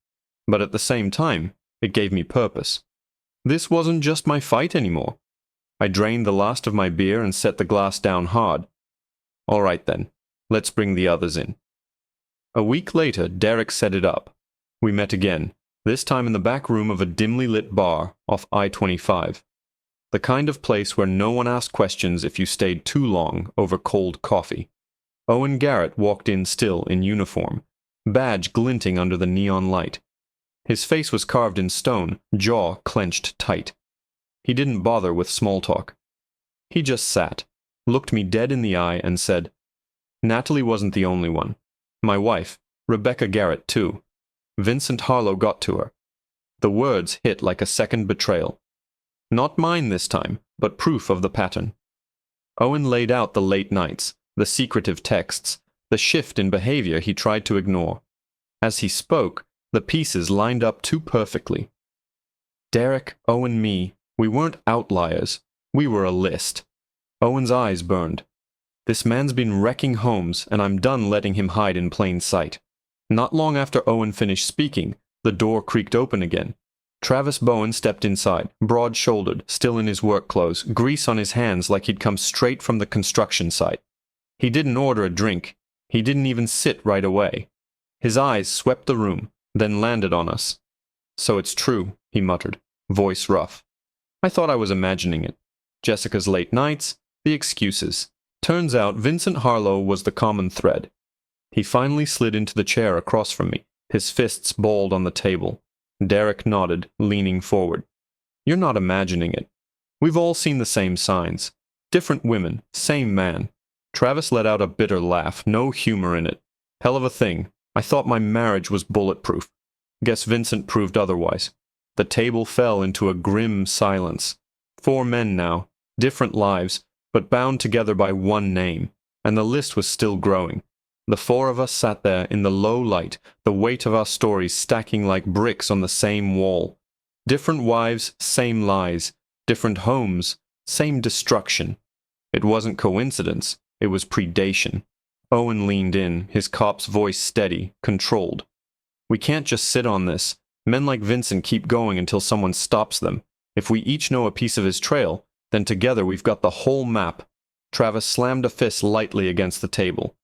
But at the same time, it gave me purpose. This wasn't just my fight anymore." I drained the last of my beer and set the glass down hard. "All right then, let's bring the others in." A week later, Derek set it up. We met again, this time in the back room of a dimly lit bar off I-25. The kind of place where no one asked questions if you stayed too long over cold coffee. Owen Garrett walked in still in uniform, badge glinting under the neon light. His face was carved in stone, jaw clenched tight. He didn't bother with small talk. He just sat, looked me dead in the eye, and said, "Natalie wasn't the only one. My wife, Rebecca Garrett, too. Vincent Harlow got to her." The words hit like a second betrayal. Not mine this time, but proof of the pattern. Owen laid out the late nights, the secretive texts, the shift in behavior he tried to ignore. As he spoke, the pieces lined up too perfectly. Derek, Owen, me, we weren't outliers. We were a list. Owen's eyes burned. This man's been wrecking homes, and I'm done letting him hide in plain sight. Not long after Owen finished speaking, the door creaked open again. Travis Bowen stepped inside, broad-shouldered, still in his work clothes, grease on his hands like he'd come straight from the construction site. He didn't order a drink. He didn't even sit right away. His eyes swept the room, then landed on us. "So it's true," he muttered, voice rough. I thought I was imagining it. Jessica's late nights, the excuses. Turns out Vincent Harlow was the common thread. He finally slid into the chair across from me, his fists balled on the table. Derek nodded, leaning forward. "You're not imagining it. We've all seen the same signs. Different women, same man." Travis let out a bitter laugh, no humor in it. "Hell of a thing. I thought my marriage was bulletproof. Guess Vincent proved otherwise." The table fell into a grim silence. 4 men now, different lives, but bound together by one name, and the list was still growing. The 4 of us sat there in the low light, the weight of our stories stacking like bricks on the same wall. Different wives, same lies. Different homes, same destruction. It wasn't coincidence, it was predation. Owen leaned in, his cop's voice steady, controlled. We can't just sit on this. Men like Vincent keep going until someone stops them. If we each know a piece of his trail, then together we've got the whole map. Travis slammed a fist lightly against the table.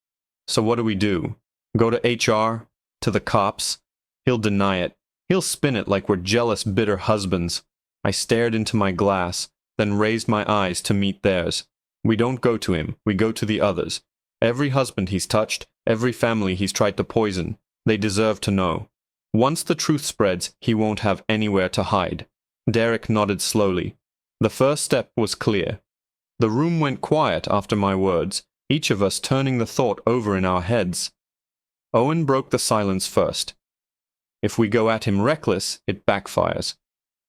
So what do we do? Go to HR? To the cops? He'll deny it. He'll spin it like we're jealous, bitter husbands. I stared into my glass, then raised my eyes to meet theirs. We don't go to him, we go to the others. Every husband he's touched, every family he's tried to poison, they deserve to know. Once the truth spreads, he won't have anywhere to hide. Derek nodded slowly. The first step was clear. The room went quiet after my words, each of us turning the thought over in our heads. Owen broke the silence first. If we go at him reckless, it backfires.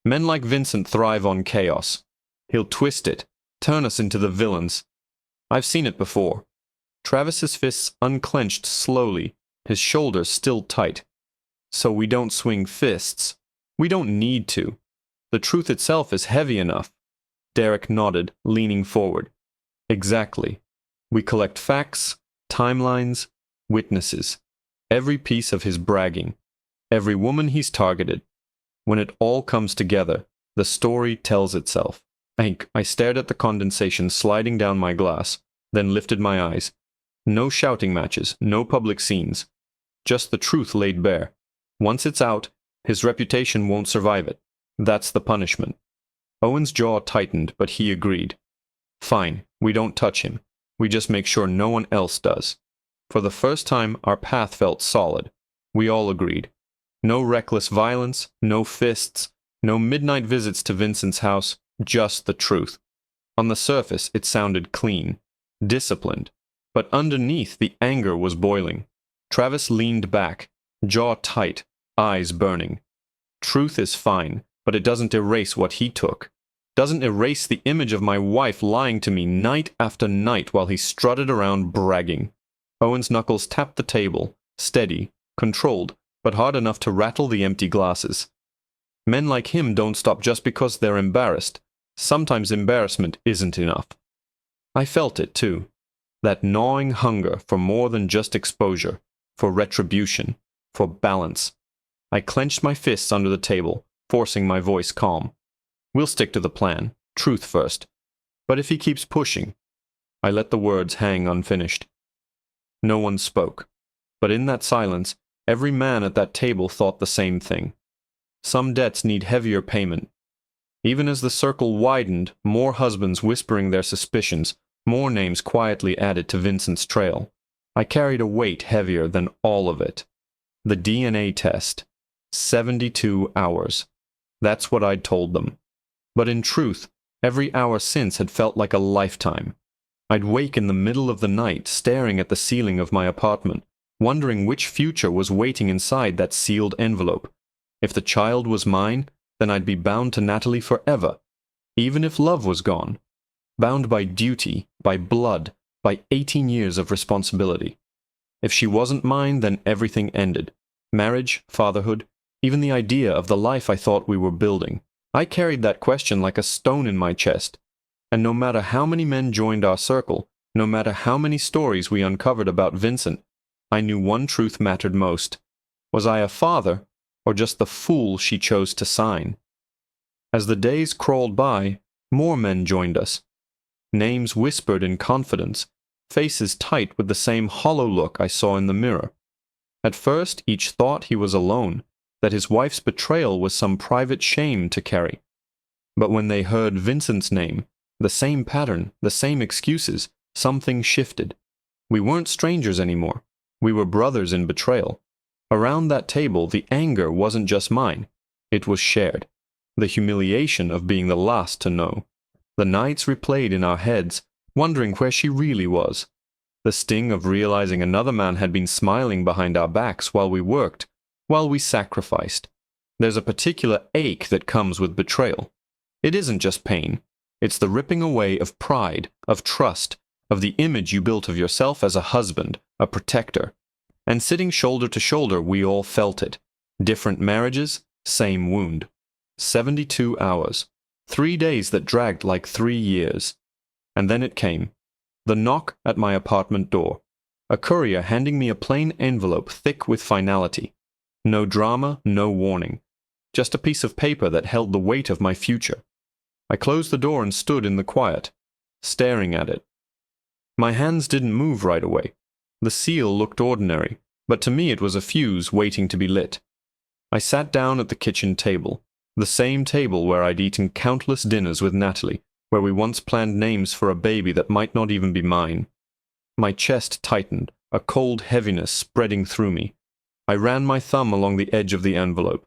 Men like Vincent thrive on chaos. He'll twist it, turn us into the villains. I've seen it before. Travis's fists unclenched slowly, his shoulders still tight. So we don't swing fists. We don't need to. The truth itself is heavy enough. Derek nodded, leaning forward. Exactly. We collect facts, timelines, witnesses. Every piece of his bragging. Every woman he's targeted. When it all comes together, the story tells itself. I stared at the condensation sliding down my glass, then lifted my eyes. No shouting matches, no public scenes. Just the truth laid bare. Once it's out, his reputation won't survive it. That's the punishment. Owen's jaw tightened, but he agreed. Fine, we don't touch him. We just make sure no one else does. For the first time, our path felt solid. We all agreed. No reckless violence, no fists, no midnight visits to Vincent's house, just the truth. On the surface, it sounded clean, disciplined, but underneath the anger was boiling. Travis leaned back, jaw tight, eyes burning. Truth is fine, but it doesn't erase what he took. Doesn't erase the image of my wife lying to me night after night while he strutted around bragging. Owen's knuckles tapped the table, steady, controlled, but hard enough to rattle the empty glasses. Men like him don't stop just because they're embarrassed. Sometimes embarrassment isn't enough. I felt it, too. That gnawing hunger for more than just exposure, for retribution, for balance. I clenched my fists under the table, forcing my voice calm. We'll stick to the plan, truth first. But if he keeps pushing... I let the words hang unfinished. No one spoke. But in that silence, every man at that table thought the same thing. Some debts need heavier payment. Even as the circle widened, more husbands whispering their suspicions, more names quietly added to Vincent's trail. I carried a weight heavier than all of it. The DNA test. 72 hours. That's what I'd told them. But in truth, every hour since had felt like a lifetime. I'd wake in the middle of the night, staring at the ceiling of my apartment, wondering which future was waiting inside that sealed envelope. If the child was mine, then I'd be bound to Natalie forever, even if love was gone. Bound by duty, by blood, by 18 years of responsibility. If she wasn't mine, then everything ended. Marriage, fatherhood, even the idea of the life I thought we were building. I carried that question like a stone in my chest. And no matter how many men joined our circle, no matter how many stories we uncovered about Vincent, I knew one truth mattered most. Was I a father, or just the fool she chose to sign? As the days crawled by, more men joined us. Names whispered in confidence, faces tight with the same hollow look I saw in the mirror. At first, each thought he was alone, that his wife's betrayal was some private shame to carry. But when they heard Vincent's name, the same pattern, the same excuses, something shifted. We weren't strangers anymore. We were brothers in betrayal. Around that table, the anger wasn't just mine. It was shared. The humiliation of being the last to know. The nights replayed in our heads, wondering where she really was. The sting of realizing another man had been smiling behind our backs while we worked, while we sacrificed. There's a particular ache that comes with betrayal. It isn't just pain. It's the ripping away of pride, of trust, of the image you built of yourself as a husband, a protector. And sitting shoulder to shoulder, we all felt it. Different marriages, same wound. 72 hours. 3 days that dragged like 3 years. And then it came. The knock at my apartment door. A courier handing me a plain envelope thick with finality. No drama, no warning. Just a piece of paper that held the weight of my future. I closed the door and stood in the quiet, staring at it. My hands didn't move right away. The seal looked ordinary, but to me it was a fuse waiting to be lit. I sat down at the kitchen table, the same table where I'd eaten countless dinners with Natalie, where we once planned names for a baby that might not even be mine. My chest tightened, a cold heaviness spreading through me. I ran my thumb along the edge of the envelope.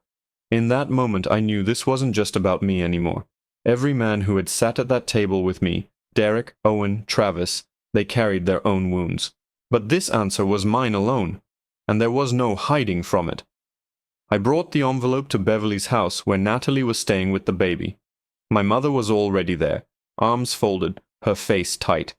In that moment I knew this wasn't just about me anymore. Every man who had sat at that table with me, Derek, Owen, Travis, they carried their own wounds. But this answer was mine alone, and there was no hiding from it. I brought the envelope to Beverly's house where Natalie was staying with the baby. My mother was already there, arms folded, her face tight.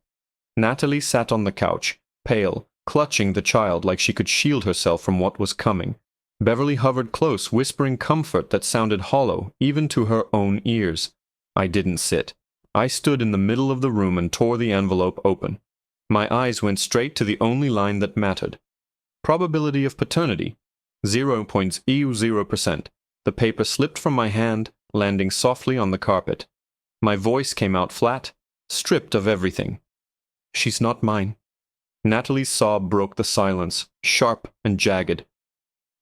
Natalie sat on the couch, pale, clutching the child like she could shield herself from what was coming. Beverly hovered close, whispering comfort that sounded hollow, even to her own ears. I didn't sit. I stood in the middle of the room and tore the envelope open. My eyes went straight to the only line that mattered. Probability of paternity, 0.00%. The paper slipped from my hand, landing softly on the carpet. My voice came out flat, stripped of everything. She's not mine. Natalie's sob broke the silence, sharp and jagged.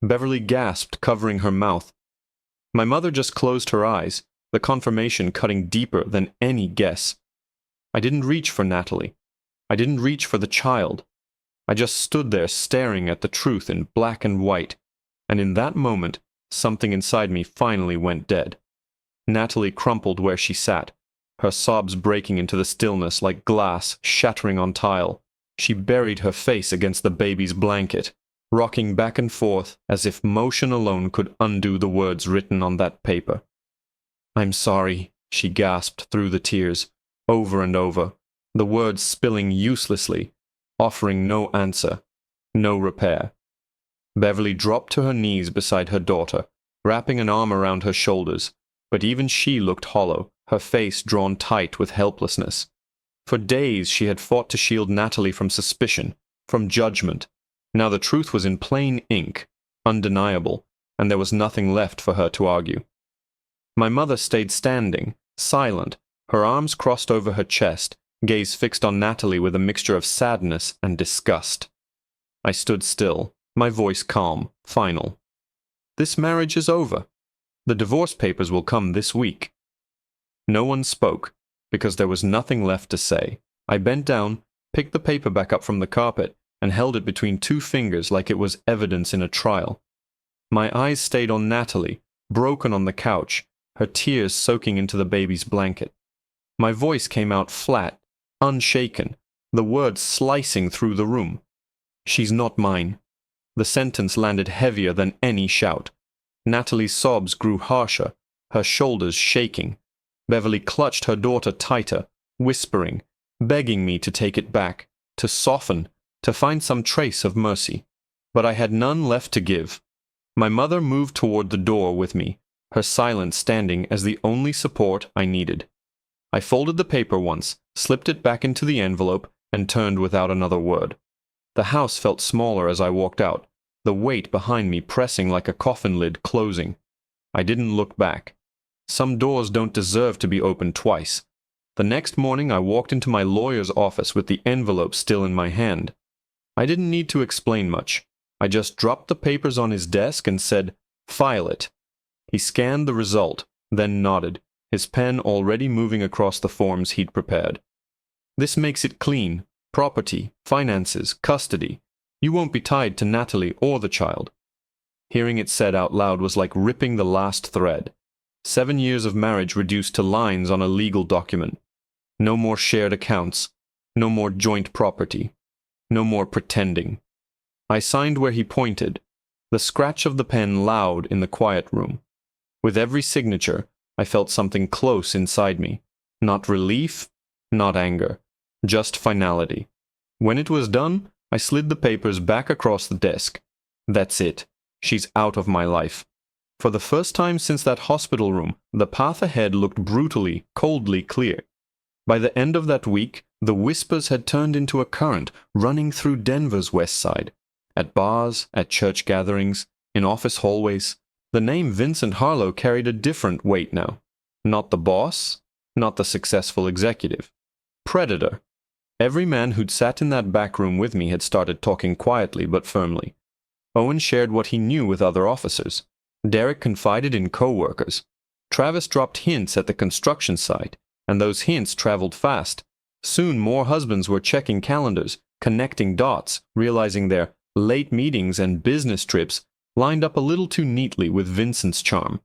Beverly gasped, covering her mouth. My mother just closed her eyes, the confirmation cutting deeper than any guess. I didn't reach for Natalie. I didn't reach for the child. I just stood there staring at the truth in black and white, and in that moment, something inside me finally went dead. Natalie crumpled where she sat, her sobs breaking into the stillness like glass shattering on tile. She buried her face against the baby's blanket, rocking back and forth as if motion alone could undo the words written on that paper. "I'm sorry," she gasped through the tears, over and over, the words spilling uselessly, offering no answer, no repair. Beverly dropped to her knees beside her daughter, wrapping an arm around her shoulders, but even she looked hollow, her face drawn tight with helplessness. For days she had fought to shield Natalie from suspicion, from judgment. Now the truth was in plain ink, undeniable, and there was nothing left for her to argue. My mother stayed standing, silent, her arms crossed over her chest, gaze fixed on Natalie with a mixture of sadness and disgust. I stood still, my voice calm, final. "This marriage is over. The divorce papers will come this week." No one spoke, because there was nothing left to say. I bent down, picked the paper back up from the carpet, and held it between two fingers like it was evidence in a trial. My eyes stayed on Natalie, broken on the couch, her tears soaking into the baby's blanket. My voice came out flat, unshaken, the words slicing through the room. "She's not mine." The sentence landed heavier than any shout. Natalie's sobs grew harsher, her shoulders shaking. Beverly clutched her daughter tighter, whispering, begging me to take it back, to soften, to find some trace of mercy. But I had none left to give. My mother moved toward the door with me, her silence standing as the only support I needed. I folded the paper once, slipped it back into the envelope, and turned without another word. The house felt smaller as I walked out, the weight behind me pressing like a coffin lid closing. I didn't look back. Some doors don't deserve to be opened twice. The next morning I walked into my lawyer's office with the envelope still in my hand. I didn't need to explain much. I just dropped the papers on his desk and said, "File it." He scanned the result, then nodded, his pen already moving across the forms he'd prepared. "This makes it clean. Property, finances, custody. You won't be tied to Natalie or the child." Hearing it said out loud was like ripping the last thread. 7 years of marriage reduced to lines on a legal document. No more shared accounts. No more joint property. No more pretending. I signed where he pointed, the scratch of the pen loud in the quiet room. With every signature, I felt something close inside me. Not relief, not anger, just finality. When it was done, I slid the papers back across the desk. That's it. She's out of my life. For the first time since that hospital room, the path ahead looked brutally, coldly clear. By the end of that week, the whispers had turned into a current running through Denver's west side. At bars, at church gatherings, in office hallways. The name Vincent Harlow carried a different weight now. Not the boss, not the successful executive. Predator. Every man who'd sat in that back room with me had started talking quietly but firmly. Owen shared what he knew with other officers. Derek confided in co-workers. Travis dropped hints at the construction site, and those hints traveled fast. Soon more husbands were checking calendars, connecting dots, realizing their late meetings and business trips lined up a little too neatly with Vincent's charm.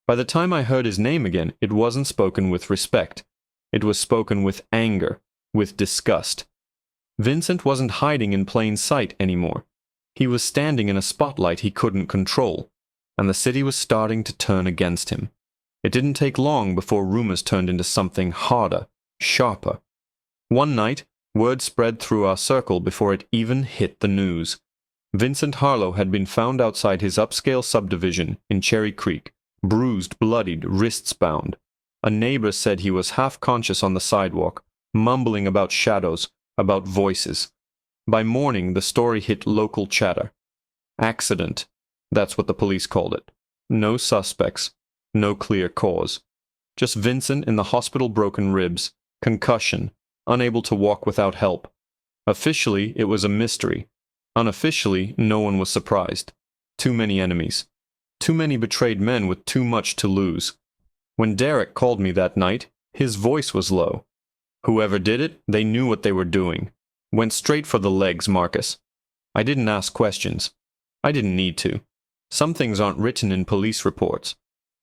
By the time I heard his name again, it wasn't spoken with respect. It was spoken with anger, with disgust. Vincent wasn't hiding in plain sight anymore. He was standing in a spotlight he couldn't control, and the city was starting to turn against him. It didn't take long before rumors turned into something harder, sharper. One night, word spread through our circle before it even hit the news. Vincent Harlow had been found outside his upscale subdivision in Cherry Creek, bruised, bloodied, wrists bound. A neighbor said he was half conscious on the sidewalk, mumbling about shadows, about voices. By morning, the story hit local chatter. Accident. That's what the police called it. No suspects. No clear cause. Just Vincent in the hospital, broken ribs, concussion, unable to walk without help. Officially, it was a mystery. Unofficially, no one was surprised. Too many enemies. Too many betrayed men with too much to lose. When Derek called me that night, his voice was low. Whoever did it, they knew what they were doing. Went straight for the legs, Marcus. I didn't ask questions. I didn't need to. Some things aren't written in police reports.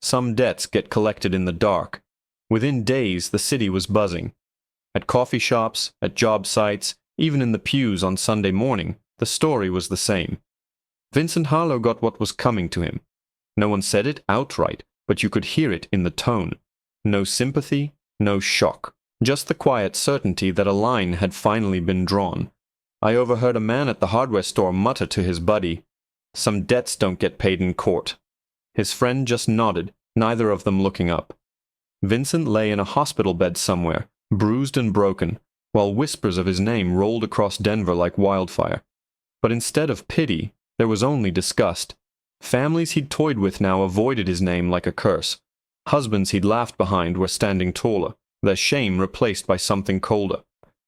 Some debts get collected in the dark. Within days, the city was buzzing. At coffee shops, at job sites, even in the pews on Sunday morning, the story was the same. Vincent Harlow got what was coming to him. No one said it outright, but you could hear it in the tone. No sympathy, no shock. Just the quiet certainty that a line had finally been drawn. I overheard a man at the hardware store mutter to his buddy, "Some debts don't get paid in court." His friend just nodded, neither of them looking up. Vincent lay in a hospital bed somewhere, bruised and broken, while whispers of his name rolled across Denver like wildfire. But instead of pity, there was only disgust. Families he'd toyed with now avoided his name like a curse. Husbands he'd laughed behind were standing taller, their shame replaced by something colder.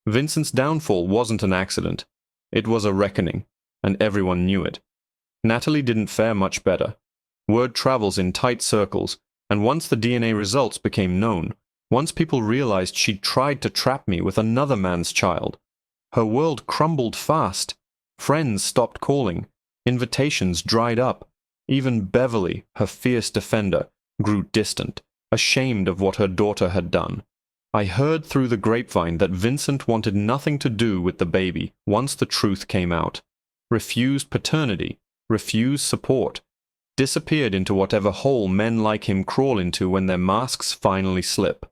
Vincent's downfall wasn't an accident. It was a reckoning, and everyone knew it. Natalie didn't fare much better. Word travels in tight circles, and once the DNA results became known, once people realized she'd tried to trap me with another man's child, her world crumbled fast. Friends stopped calling. Invitations dried up. Even Beverly, her fierce defender, grew distant, ashamed of what her daughter had done. I heard through the grapevine that Vincent wanted nothing to do with the baby once the truth came out. Refused paternity, refused support, disappeared into whatever hole men like him crawl into when their masks finally slip.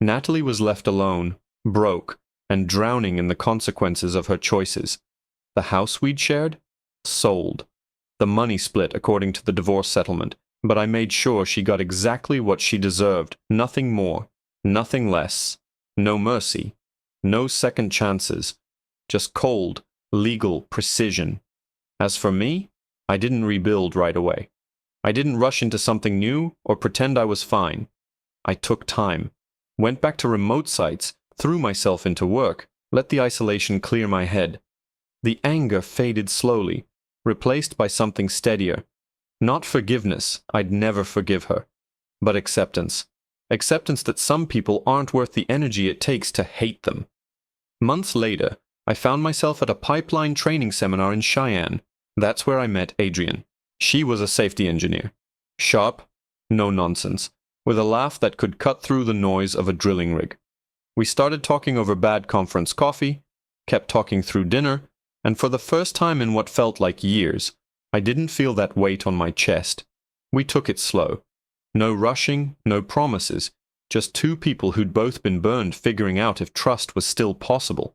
Natalie was left alone, broke, and drowning in the consequences of her choices. The house we'd shared? Sold. The money split according to the divorce settlement, but I made sure she got exactly what she deserved, nothing more, nothing less. No mercy, no second chances, just cold, legal precision. As for me, I didn't rebuild right away. I didn't rush into something new or pretend I was fine. I took time, went back to remote sites, threw myself into work, let the isolation clear my head. The anger faded slowly, replaced by something steadier. Not forgiveness, I'd never forgive her, but acceptance. Acceptance that some people aren't worth the energy it takes to hate them. Months later, I found myself at a pipeline training seminar in Cheyenne. That's where I met Adrienne. She was a safety engineer. Sharp, no nonsense, with a laugh that could cut through the noise of a drilling rig. We started talking over bad conference coffee, kept talking through dinner, and for the first time in what felt like years, I didn't feel that weight on my chest. We took it slow. No rushing, no promises, just two people who'd both been burned figuring out if trust was still possible.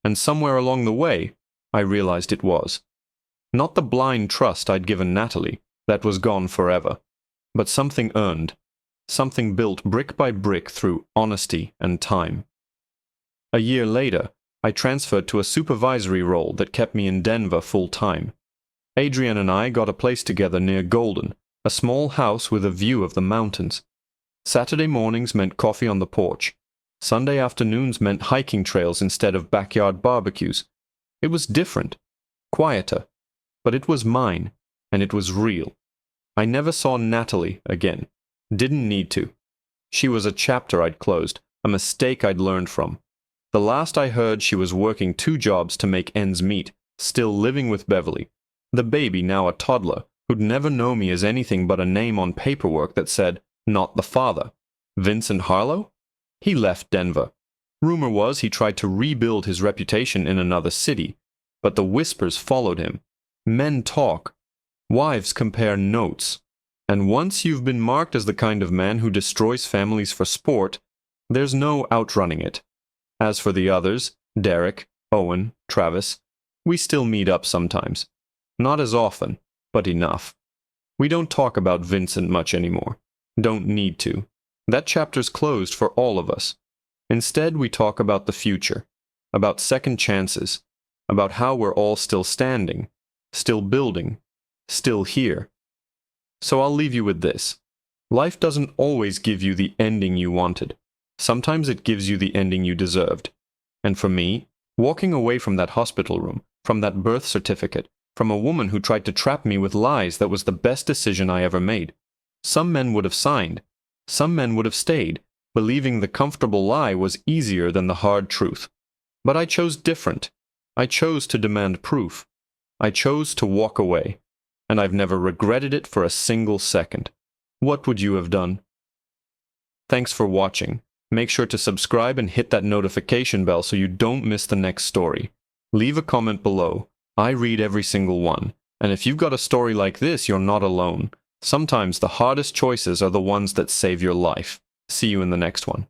And somewhere along the way, I realized it was. Not the blind trust I'd given Natalie, that was gone forever, but something earned, something built brick by brick through honesty and time. A year later, I transferred to a supervisory role that kept me in Denver full-time. Adrian and I got a place together near Golden, a small house with a view of the mountains. Saturday mornings meant coffee on the porch. Sunday afternoons meant hiking trails instead of backyard barbecues. It was different, quieter, but it was mine, and it was real. I never saw Natalie again. Didn't need to. She was a chapter I'd closed, a mistake I'd learned from. The last I heard, she was working 2 jobs to make ends meet, still living with Beverly, the baby now a toddler, who'd never know me as anything but a name on paperwork that said, "Not the father." Vincent Harlow? He left Denver. Rumor was he tried to rebuild his reputation in another city, but the whispers followed him. Men talk. Wives compare notes. And once you've been marked as the kind of man who destroys families for sport, there's no outrunning it. As for the others, Derek, Owen, Travis, we still meet up sometimes. Not as often, but enough. We don't talk about Vincent much anymore. Don't need to. That chapter's closed for all of us. Instead, we talk about the future, about second chances, about how we're all still standing, still building, still here. So I'll leave you with this. Life doesn't always give you the ending you wanted. Sometimes it gives you the ending you deserved. And for me, walking away from that hospital room, from that birth certificate, from a woman who tried to trap me with lies, that was the best decision I ever made. Some men would have signed. Some men would have stayed, believing the comfortable lie was easier than the hard truth. But I chose different. I chose to demand proof. I chose to walk away. And I've never regretted it for a single second. What would you have done? Thanks for watching. Make sure to subscribe and hit that notification bell so you don't miss the next story. Leave a comment below. I read every single one. And if you've got a story like this, you're not alone. Sometimes the hardest choices are the ones that save your life. See you in the next one.